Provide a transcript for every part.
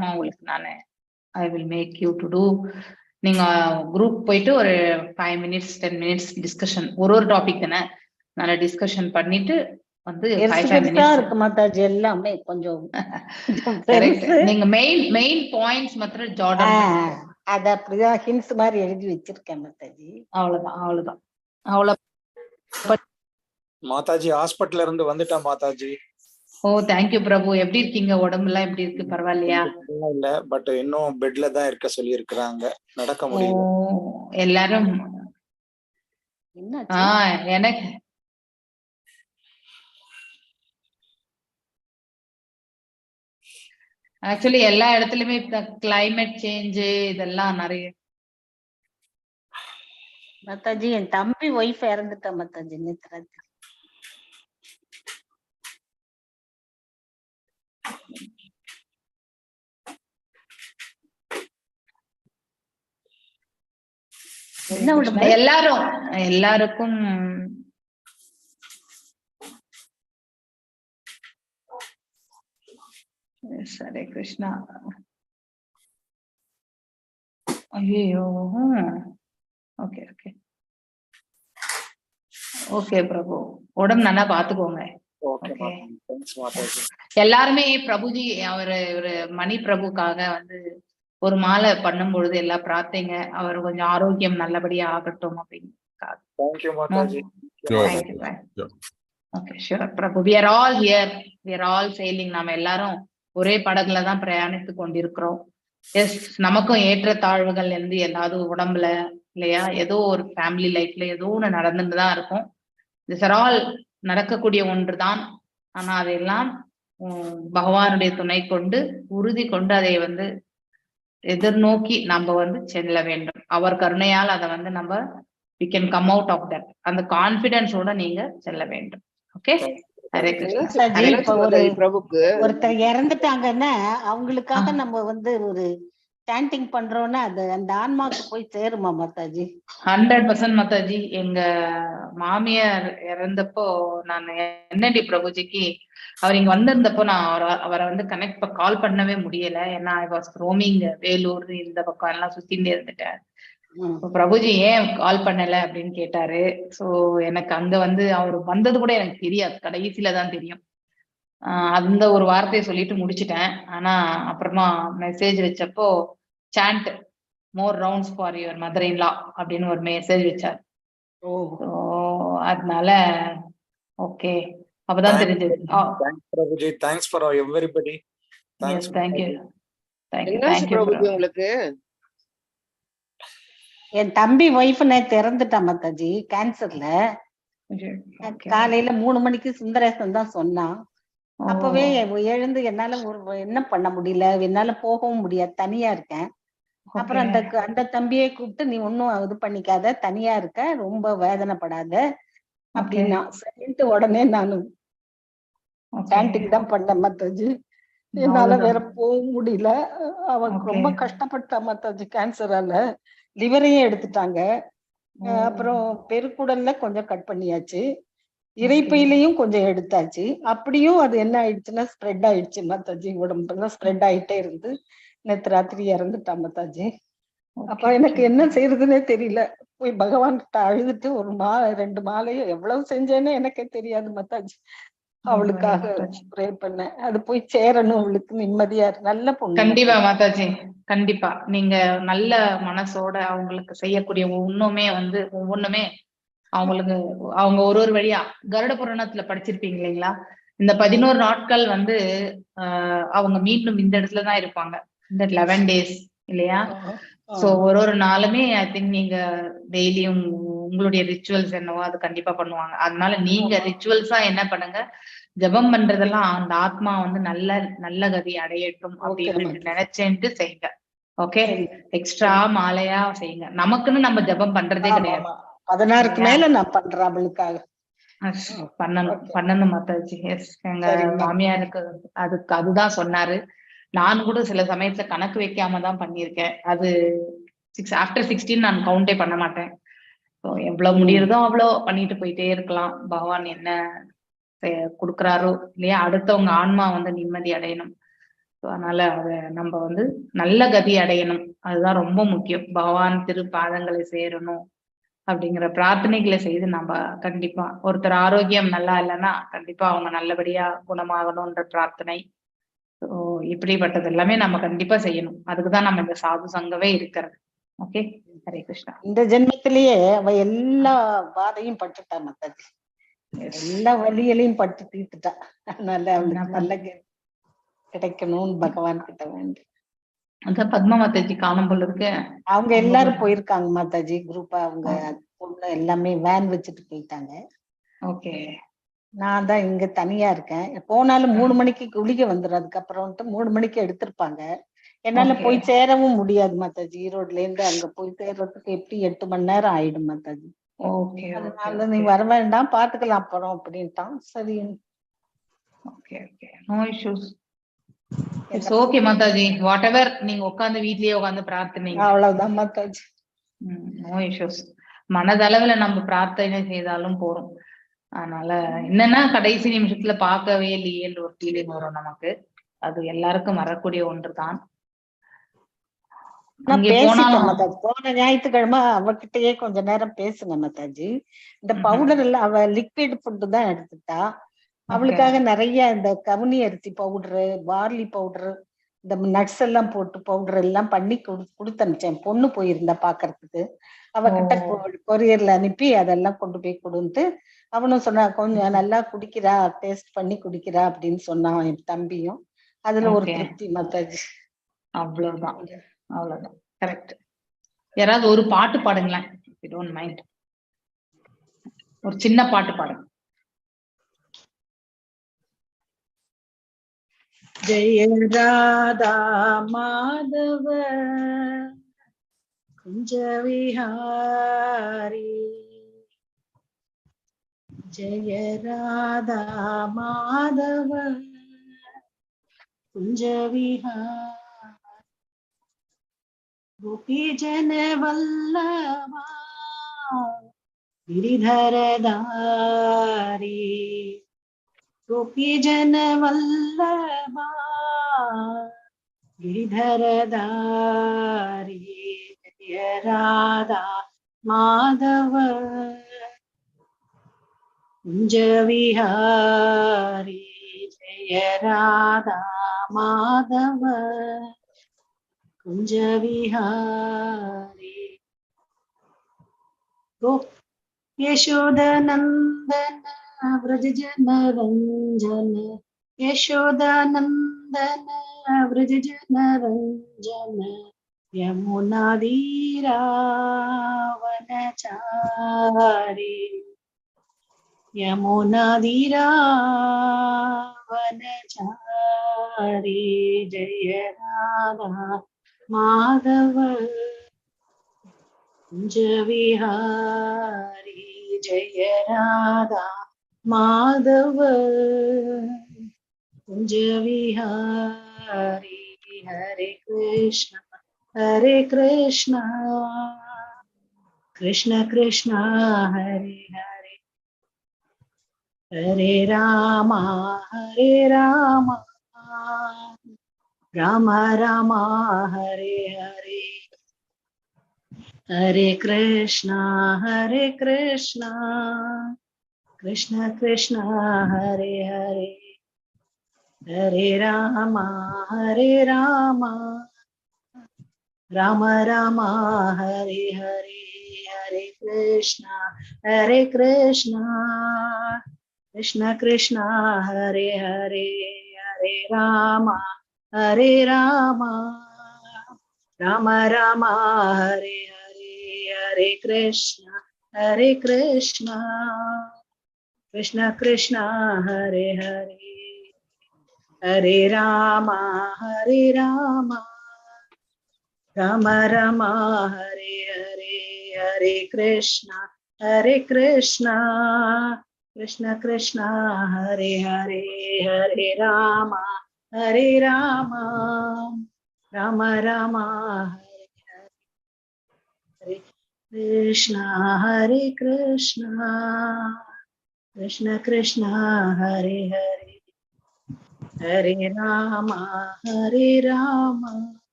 தாராளமா உங்களுக்கு நானு I will make you to do. நீங்க குரூப் போயிட்டு ஒரு 5 minutes 10 minutes டிஸ்கஷன், ஒரு டாபிக் தானே, நல்ல டிஸ்கஷன் பண்ணிட்டு வந்து 5 minutes இருக்கு மாதாஜி. எல்லாமே கொஞ்சம் கரெக்ட். நீங்க மெயின் பாயிண்ட்ஸ் மாத்திரம் ஜாட் டவுன் அத அப்படிதான் ஹிண்ட்ஸ் மாதிரி எழுதி வச்சிருக்கேன் மாதாஜி. அவ்வளவுதான். மாதாஜி ஹாஸ்பிட்டல்ல இருந்து வந்துட்டேன் மாதாஜி. ஓ தேங்க்யூ பிரபு. எப்படி இருக்கீங்க? உடம்புலாம் எப்படி இருக்கு? பரவாயில்லையா? இல்ல, பட் இன்னும் பெட்ல தான் இருக்க சொல்லி இருக்கிறாங்க, நடக்க முடியல. எல்லாரும் எனக்கு ஆக்சுவலி எல்லா இடத்துலயுமே கிளைமேட் சேஞ்ச் இதெல்லாம் நிறைய. மாதாஜி என் தம்பி ஒய்ஃப் இறந்துட்டா மாதாஜி நேத்து ராத்திரி. எல்லாருக்கும் ஹரே கிருஷ்ணா. ஐயோ ஓகே ஓகே ஓகே பிரபு, உடம்பு நல்லா பாத்துக்கோங்க. எல்லாருமே பிரபுஜி ஒரு மணி பிரபுக்காக வந்து ஒரு மாலை பண்ணும் பொழுது எல்லாம் பிரார்த்தைங்க, அவர் கொஞ்சம் ஆரோக்கியம் நல்லபடியா ஆகட்டும் அப்படின்னு. Okay sure Prabhu. we are all here, we are all sailing. நாம எல்லாரும் ஒரே படகுல தான் பிரயாணித்து கொண்டிருக்கிறோம். எஸ், நமக்கும் ஏற்ற தாழ்வுகள் இருந்து ஏதாவது உடம்புல இல்லையா, ஏதோ ஒரு ஃபேமிலி லைஃப்ல ஏதோ ஒண்ணு நடந்துட்டு தான் இருக்கும். திஸ் ஆர் ஆல் நடக்கக்கூடிய ஒன்றுதான். ஆனா அதையெல்லாம் பகவானுடைய துணை கொண்டு உறுதி கொண்டு அதை வந்து எதிர்நோக்கி நம்ம வந்து செல்ல வேண்டும். அவர் கருணையால் அதை வந்து நம்ம we can come out of that. அந்த கான்பிடன்ஸோட நீங்க செல்ல வேண்டும். ஓகே ஹரே கிருஷ்ணா. ஒருத்தர் இறந்துட்டாங்கன்னா அவங்களுக்காக நம்ம வந்து ஒரு சாண்டிங் பண்றோம்னா அது அந்த ஆன்மாக்கு போய் சேருமா மாதாஜி? 100% மாதாஜி. எங்க மாமியார் இறந்தப்போ நான் என்னடி பிரபுஜிக்கு அவர் இங்க வந்திருந்தப்போ நான் அவரை வந்து கால் பண்ணவே முடியல. ஏன்னா ஐ வாஸ் ரோமிங் வேலூர் இந்த பக்கம் எல்லாம் சுத்திட்டே இருந்துட்டேன். பிரபுஜி ஏன் கால் பண்ணல அப்படின்னு கேட்டாரு. சோ எனக்கு அங்க வந்து அவர் வந்தது கூட எனக்கு தெரியாது, கடைசியில தான் தெரியும். அந்த ஒரு வார்த்தையை சொல்லிட்டு முடிச்சுட்டேன். ஆனா அப்புறமா மெசேஜ் வச்சப்போ chant more rounds for your mother in law அப்படின்னு ஒரு மெசேஜ் வச்சார். அதனால ஓகே, அப்பதான் தெரிஞ்சது. Thanks for everybody. தேங்க்யூ உங்களுக்கு. என் தம்பி ஒய்ஃப் நேத்து இறந்துட்டா மாதாஜி, கேன்சர்ல. காலையில 3 மணிக்கு சுந்தரேசன் தான் சொன்னான். அப்பவே எழுந்து என்னால என்ன பண்ண முடியல, என்னால போகவும் முடியாது, தனியா இருக்கேன். அப்புறம் அந்த தம்பியை கூப்பிட்டு நீ ஒன்னும் இது பண்ணிக்காத, தனியா இருக்க, ரொம்ப வேதனைப்படாத அப்படின்னா சரின்ட்டு உடனே நானும் சாண்டிங் தான் பண்ணேன் மாதாஜி. என்னால வேற போக முடியல. அவனுக்கு ரொம்ப கஷ்டப்பட்டா மாதாஜி கேன்சரால. லிவரையும் எடுத்துட்டாங்க. அப்புறம் பெருக்குடல்ல கொஞ்சம் கட் பண்ணியாச்சு, இறைப்பையிலையும் கொஞ்சம் எடுத்தாச்சு. அப்படியும் அது என்ன ஆயிடுச்சுன்னா ஸ்ப்ரெட் ஆயிடுச்சு மாதாஜி. உடம்புலாம் ஸ்ப்ரெட் ஆயிட்டே இருந்து நேத்து ராத்திரி இறந்துட்டா மாதாஜி. அப்ப எனக்கு என்ன செய்யறதுன்னே தெரியல. போய் பகவான் கிட்ட அழுதுட்டு ஒரு 2 மாலையும் எவ்வளவு செஞ்சேன்னு எனக்கே தெரியாது மாதாஜி. அவளுக்காக ப்ரே பண்ணேன், அது போய் சேரணும், அவளுக்கு நிம்மதியா. நல்ல பொண்ணு. கண்டிப்பா மாதாஜி, கண்டிப்பா நீங்க நல்ல மனசோட அவங்களுக்கு செய்யக்கூடிய ஒவ்வொன்றுமே அவங்களுக்கு அவங்க ஒரு வழியா கருட புராணத்துல படிச்சிருப்பீங்க இல்லைங்களா, இந்த 11 நாட்கள் வந்து அவங்க மீண்டும் இந்த இடத்துலதான் இருப்பாங்க, இந்த 11 days இல்லையா. சோ ஒரு நாளுமே ஐ திங்க் நீங்க டெய்லியும் உங்களுடைய ரிச்சுவல்ஸ் என்னவோ அது கண்டிப்பா பண்ணுவாங்க. அதனால நீங்க ரிச்சுவல்ஸா என்ன பண்ணுங்க, ஜபம் பண்றதெல்லாம் அந்த ஆத்மா வந்து நல்ல கதி அடையட்டும் அப்படின்னு நினைச்சேன்ட்டு செய்யுங்க. ஓகே, எக்ஸ்ட்ரா மாலையா செய்யுங்க. நமக்குன்னு நம்ம ஜபம் பண்றதே கிடையாது. 16க்கு மேல நான் பண்றேன் அவளுக்காக. பண்ணணும் மாதாஜி. எஸ், எங்க மாமியாருக்கு அதுதான் சொன்னாரு. நான் கூட சில சமயத்துல கணக்கு வைக்காம தான் பண்ணியிருக்கேன். அது ஆஃப்டர் 16 நான் கவுண்டே பண்ண மாட்டேன். எவ்வளவு முடியுறதோ அவ்வளோ பண்ணிட்டு போயிட்டே இருக்கலாம். பகவான் என்ன கொடுக்குறாரோ இல்லையா, அடுத்தவங்க ஆன்மா வந்து நிம்மதி அடையணும். அதனால அத நம்ம வந்து நல்ல கதி அடையணும், அதுதான் ரொம்ப முக்கியம். பகவான் திருப்பாதங்களை சேரணும் அப்படிங்கிற பிரார்த்தனைகளை செய்து நம்ம கண்டிப்பா ஒருத்தர் ஆரோக்கியம் நல்லா இல்லைன்னா கண்டிப்பா அவங்க நல்லபடியா குணமாகணும்ன்ற பிரார்த்தனை. இப்படிப்பட்டது எல்லாமே நம்ம கண்டிப்பா செய்யணும். அதுக்குதான் நம்ம இந்த சாது சங்கமே இருக்கிறது. ஓகே, ஹரே கிருஷ்ணா. இந்த ஜென்மத்திலேயே அவ எல்லா பாதையும் பட்டுட்டா மாதாஜி, எல்லா வழிகளையும் பட்டு தீர்த்துட்டா. அதனால அவளுக்கு நல்ல கிடைக்கணும்னு பகவான் கிட்ட வேண்டி. அதான் பத்மா மாதாஜி காணும் போல இருக்கு. அவங்க எல்லாரும் போயிருக்காங்க மாதாஜி குரூப்பா. அவங்க பொண்ணு எல்லாமே வேன் வச்சுட்டு போயிட்டாங்க. ஓகே, நான் தான் இங்க தனியா இருக்கேன். போனாலும் 3 மணிக்கு குளிக்க வந்துடும். அதுக்கப்புறம்ட்டு 3 மணிக்கு எடுத்திருப்பாங்க. என்னால போய் சேரவும் முடியாது மாதாஜி. ஈரோட்ல இருந்து அங்க போய் சேர்றதுக்கு எப்படி 8 மணி நேரம் ஆயிடும் மாதாஜி. அதனால நீ வர வேண்டாம், பாத்துக்கலாம் அப்புறம் அப்படின்ட்டான். சரி, okay okay, no issues. It's okay Mataji, whatever. நீங்க உட்கார்ந்து வீட்லயே உட்கார்ந்து பிரார்த்தனைங்க, அவ்வளவுதான் மாதாஜி. No issues. மனதளவுல நம்ம பிரார்த்தனை செய்தாலும் போறோம். அதனால என்னன்னா கடைசி நிமிஷத்துல பார்க்கவே இல்லையேன்ற ஒரு ஃபீலிங் வரும் நமக்கு. அது எல்லாருக்கும் வரக்கூடிய ஒன்றுதான். நான் பேசிட்டேன் மாதாஜி. போன ஞாயிற்றுக்கிழமை அவகிட்டயே கொஞ்ச நேரம் பேசுங்க மாதாஜி. இந்த பவுடர் எல்லாம் அவ லிக்விட் ஃபுட்டு தான் எடுத்துட்டா. அவளுக்காக நிறைய இந்த கவுனி அரிசி பவுடரு, பார்லி பவுடரு, இந்த நட்ஸ் எல்லாம் போட்டு பவுடர் எல்லாம் பண்ணி கொடுத்து அனுப்பிச்சேன். பொண்ணு போயிருந்தா பாக்குறதுக்கு. அவகிட்ட கொரியர்ல அனுப்பி அதெல்லாம் கொண்டு போய் கொடுத்து, அவனும் சொன்னா கொஞ்சம் நல்லா குடிக்கிறா, டேஸ்ட் பண்ணி குடிக்கிறா அப்படின்னு சொன்னான் என் தம்பியும். அதுல ஒரு திருப்தி மாதாஜி. அவ்வளவுதான், அவ்வளவுதான். கரெக்ட். யாராவது ஒரு பாட்டு பாடுங்களேன், if you don't mind. ஒரு சின்ன பாட்டு பாடுங்க. ஜெய ராதா மாதவ குஞ்ச விஹாரி, ஜெய ராதா மாதவ குஞ்ச விஹாரி, கோபி ஜன வல்லவா गिरिधरधारी, गोपी जन वल्लभा गिरिधरधारी, जय राधा माधव कुंज विहारी, जय राधा माधव कुंज विहारी, यशोदानंदन व्रज जन रंजन, यशोदानंदन व्रज जन रंजन, यमुना धीरा वनचारी, यमुना धीरा वनचारी, जय राधा माधव कुंज विहारी, जय राधा माधव कुंज विहारी, हरे कृष्ण कृष्ण कृष्ण हरे हरे, हरे राम राम राम हरे हरे, हरे कृष्ण कृष्ण कृष्ण हरे हरे, हरे राम राम राम हरे हरे, हरे कृष्ण कृष्ण कृष्ण हरे हरे, हरे राम राम राम हरे हरे, हरे कृष्ण कृष्ण कृष्ण हरे हरे, हरे राम राम राम हरे हरे, हरे कृष्ण कृष्ण कृष्ण हरे हरे, हरे राम राम राम हरे Krishna Krishna Krishna Hare Hare, Hare Rama Hare Rama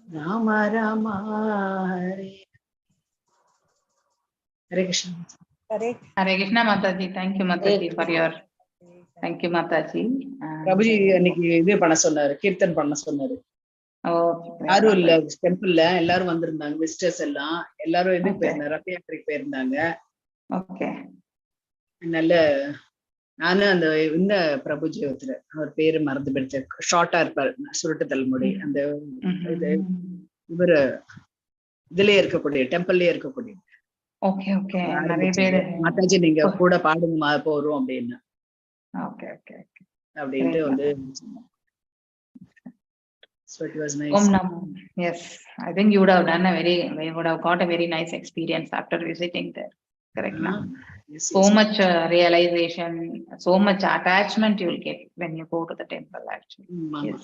Rama Rama Hare Hare Krishna. Hare Krishna Mataji. Thank you Mataji for your. Thank you Mataji. Prabhuji அன்னைக்கு இது பண்ண சொன்னாரு, கீர்த்தன் பண்ண சொன்னாரு. யாரும் இல்ல டெம்பிள்ல, எல்லாரும் வந்திருந்தாங்க விசிட்டர்ஸ் எல்லாம். எல்லாரும் இதுக்கு போயிருந்தாங்க, ரத்த யாத்திரைக்கு போயிருந்தாங்க. ஓகே. நல்ல நானும் அந்த இந்த பிரபுஜி ஒருத்தர், அவர் பேரு மறந்து போயிடுச்சு, ஷார்ட்டா இருப்பார், சுருட்டு தலைமுடி. அந்த இது இவரு இதுலயே இருக்கக்கூடிய டெம்பிள்லயே இருக்கக்கூடிய. Okay okay. நிறைய பேரு மாதாஜி நீங்க கூட பாடுங்க போறோம் அப்படின்னு. ஓகே ஓகே ஓகே அப்படின்ட்டு வந்து so it was nice. Om Namo. Yes, I think you would have done a very, you would have got a very nice experience after visiting there. Correct now. Yes, So much realization, so much attachment you will get when you go to the temple actually. Yes.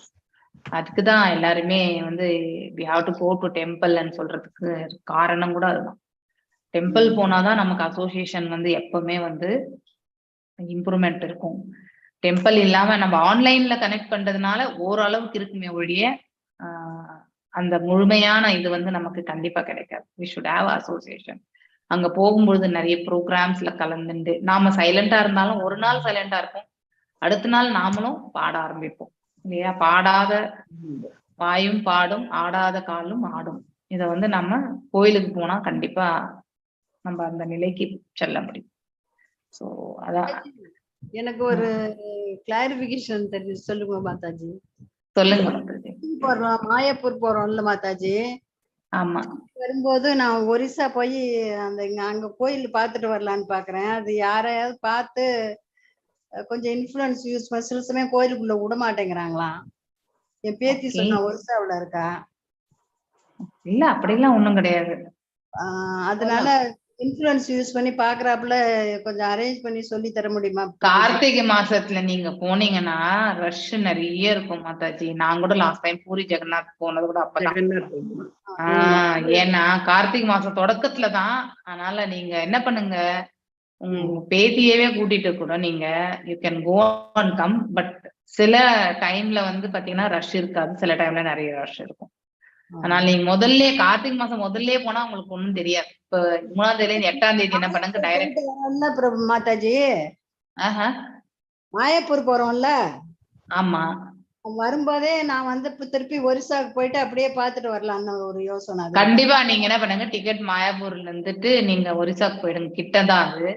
அதுக்குதான் எல்லாருமே வந்து we have to go to temple and சொல்றதுக்கு காரணம் கூட அதுதான். Temple போனாதான் நமக்கு association வந்து எப்பவுமே வந்து இம்ப்ரூவ்மெண்ட் இருக்கும். டெம்பிள் இல்லாம நம்ம ஆன்லைன்ல கனெக்ட் பண்றதுனால ஓரளவுக்கு இருக்குமே ஒழிய அந்த முழுமையான இது வந்து நமக்கு கண்டிப்பா கிடைக்காது. we should have association. அங்க போகும்பொழுது நிறைய ப்ரோக்ராம்ஸ்ல கலந்துண்டு நாம சைலண்டா இருந்தாலும் ஒரு நாள் சைலண்டா இருப்போம், அடுத்த நாள் நாமளும் பாட ஆரம்பிப்போம் இல்லையா? பாடாத வாயும் பாடும், ஆடாத காலும் ஆடும். இத வந்து நம்ம கோயிலுக்கு போனா கண்டிப்பா நம்ம அந்த நிலைக்கு செல்ல முடியும். சோ அதான் எனக்கு ஒரு கிளாரிபிகேஷன் தெரிஞ்சு சொல்லுங்க மாதாஜி. சொல்லுங்க மாதாஜி. போறோம், மாயப்பூர் போறோம்ல மாதாஜி. ஆமா. வரும்போது நான் ஒரிசா போய் அந்த அங்க கோயில் பாத்துட்டு வரலான்னு பாக்குறேன். அது யாரையாவது பார்த்து கொஞ்சம் இன்ஃபுளுன்ஸ் யூஸ் பண்ண சில சமயம் கோயிலுக்குள்ள விட மாட்டேங்கிறாங்களாம். என் பேத்தி சொன்னா ஒரிசாவுல இருக்கா. இல்ல அப்படிலாம் ஒண்ணும் கிடையாது. அதனால இன்ஃபுளுன்ஸ் யூஸ் பண்ணி பாக்குறாப்புல கொஞ்சம் அரேஞ்ச் பண்ணி சொல்லி தர முடியுமா? கார்த்திகை மாசத்துல நீங்க போனீங்கன்னா ரஷ் நிறைய இருக்கும் மாதாஜி. நான் கூட லாஸ்ட் டைம் பூரி ஜெகநாத் போனது கூட அப்பதான். ஏன்னா கார்த்திகை மாசம் தொடக்கத்துலதான். அதனால நீங்க என்ன பண்ணுங்க, உங்க பேத்தியவே கூட்டிட்டு கூட நீங்க you can go and come. But சில டைம்ல வந்து பாத்தீங்கன்னா ரஷ் இருக்காது, சில டைம்ல நிறைய ரஷ் இருக்கும். அதனால நீங்க முதல்ல கார்த்திகை மாசம் முதல்ல போனா உங்களுக்கு ஒண்ணும் தெரியாது. இப்ப 3ஆம் தேதியில இருந்து 8ஆம் தேதி என்ன பண்ணுங்க, டைரக்ட் மாதாஜி மாயப்பூர் போறோம்ல. ஆமா. வரும்போதே நான் வந்து திருப்பி ஒரிசாவுக்கு போயிட்டு அப்படியே பாத்துட்டு வரலாம்னு ஒரு யோசனை. கண்டிப்பா நீங்க என்ன பண்ணுங்க, டிக்கெட் மாயாப்பூர்ல இருந்துட்டு நீங்க ஒரிசாக்கு போயிடுங்க, கிட்டதான் அது.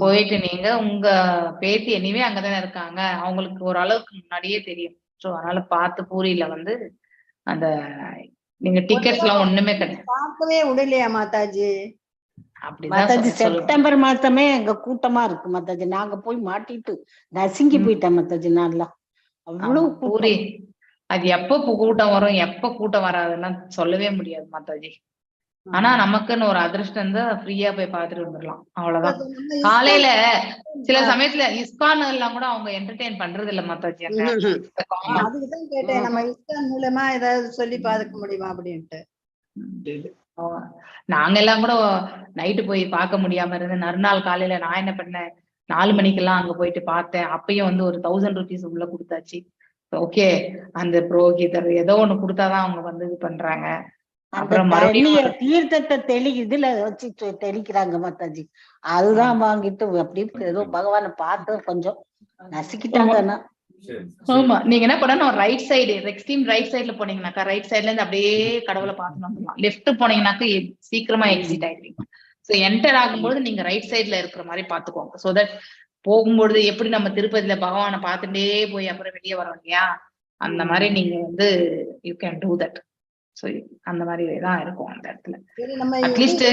போயிட்டு நீங்க உங்க பேத்தி எனிவே அங்கதானே இருக்காங்க, அவங்களுக்கு ஓரளவுக்கு முன்னாடியே தெரியும். சோ அதனால பார்த்து பூரியில வந்து அந்த நீங்க டிக்கெட்ஸ் எல்லாம் ஒண்ணுமே கிடையாது. பார்க்கவே விடலையா மாதாஜி? மாதாஜி செப்டம்பர் மாசமே எங்க கூட்டமா இருக்கு மாதாஜி. நாங்க போய் மாட்டிட்டு நசுங்கி போயிட்டேன் மாதாஜி. நல்லா அவ்வளவு பூரி. அது எப்ப கூட்டம் வரும் எப்ப கூட்டம் வராதுன்னா சொல்லவே முடியாது மாதாஜி. ஆனா நமக்குன்னு ஒரு அதிர்ஷ்டம் இருந்தா ஃப்ரீயா போய் பாத்துட்டு வந்துடலாம், அவ்வளவுதான். காலையில சில சமயத்துல இஸ்கான் எல்லாம் கூட அவங்க என்டர்டெயின் பண்றது இல்ல மாதாஜி. அதுக்குதான் கேட்டேன், நம்ம இஸ்கான் மூலமா ஏதாவது சொல்லி பாத்துக்க முடியுமா அப்படின்ட்டு. நாங்க எல்லாம் கூட நைட்டு போய் பார்க்க முடியாம இருந்து மறுநாள் காலையில நான் என்ன பண்ணேன், 4 மணிக்கெல்லாம் அங்க போயிட்டு பார்த்தேன். அப்பயும் வந்து ஒரு 1000 rupees உள்ள கொடுத்தாச்சு. ஓகே, அந்த புரோகிதர் ஏதோ ஒண்ணு கொடுத்தாதான் அவங்க வந்து இது பண்றாங்க. அப்புறம் மறுபடியும் தீர்த்தத்தை இதுல வச்சு தெளிக்கிறாங்க மாதாஜி. அதுதான் வாங்கிட்டு அப்படி ஏதோ பகவானை பார்த்து கொஞ்சம் நசுக்கிட்டாங்கன்னா. ஆமா, நீங்க என்ன பண்ணணும், ரைட் சைடு எக்ஸ்ட்ரீம் ரைட் சைட்ல போனீங்கன்னாக்கா ரைட் சைட்ல இருந்து அப்படியே கடவுளை பார்த்துட்டு வந்துடலாம். லெஃப்ட் போனீங்கன்னாக்கா சீக்கிரமா எக்ஸிட் ஆயிடுவீங்க. சோ என்டர் ஆகும்போது நீங்க ரைட் சைட்ல இருக்கிற மாதிரி பாத்துக்கோங்க. சோ தட் போகும்பொழுது எப்படி நம்ம திருப்பதியில பகவானை பார்த்துட்டே போய் அப்புறம் வெளியே வரோம் இல்லையா, அந்த மாதிரி நீங்க வந்து you can do that. So அந்த மாதிரிதான் இருக்கும் அந்த இடத்துல அட்லீஸ்ட்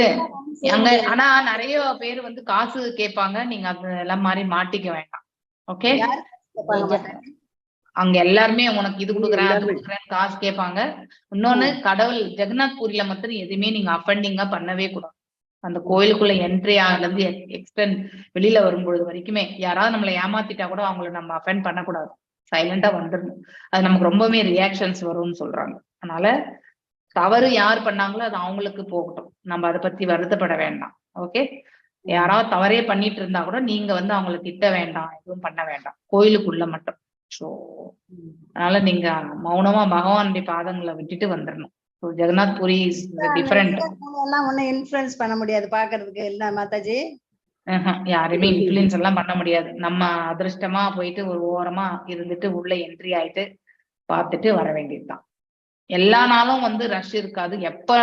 அங்க. ஆனா நிறைய பேர் வந்து காசு கேட்பாங்க, நீங்க அது எல்லாம் மாதிரி மாட்டிக்க வேண்டாம். ஓகே, அங்க எல்லாருமே உனக்கு இது கொடுக்குறேன் அது கொடுக்குறேன்னு காசு கேட்பாங்க. இன்னொன்னு, கடவுள் ஜெகநாத் பூரியில மட்டும் எதுவுமே நீங்க அஃபண்டிங்கா பண்ணவே கூடாது. அந்த கோயிலுக்குள்ள என்ட்ரி ஆகல இருந்து எக்ஸ்டெண்ட் வெளியில வரும்பொழுது வரைக்குமே யாராவது நம்மளை ஏமாத்திட்டா கூட அவங்கள நம்ம அஃபெண்ட் பண்ணக்கூடாது, சைலண்டா வந்துடணும். அது நமக்கு ரொம்பவே ரியாக்ஷன்ஸ் வரும்னு சொல்றாங்க. அதனால தவறு யார் பண்ணாங்களோ அது அவங்களுக்கு போகட்டும், நம்ம அதை பத்தி வருத்தப்பட வேண்டாம். ஓகே, யாராவது தவறே பண்ணிட்டு இருந்தா கூட நீங்க வந்து அவங்களை திட்ட வேண்டாம், எதுவும் பண்ண வேண்டாம், கோயிலுக்குள்ள மட்டும். சோ அதனால நீங்க மௌனமா பகவானுடைய பாதங்களை விட்டுட்டு வந்துடணும். So Jagannath Puri is different. எல்லாம் ஒன்னும் இன்ஃபுளுன்ஸ் பண்ண முடியாது பாக்குறதுக்கு இல்ல மாதாஜி? யாருமே இன்ஃபுளுன்ஸ் எல்லாம் பண்ண முடியாது. நம்ம அதிர்ஷ்டமா போயிட்டு ஒரு ஓரமா இருந்துட்டு உள்ள என்ட்ரி ஆயிட்டு பார்த்துட்டு வர வேண்டியதுதான். எல்லா நாளும் வந்து ரஷ் இருக்காது. எப்ப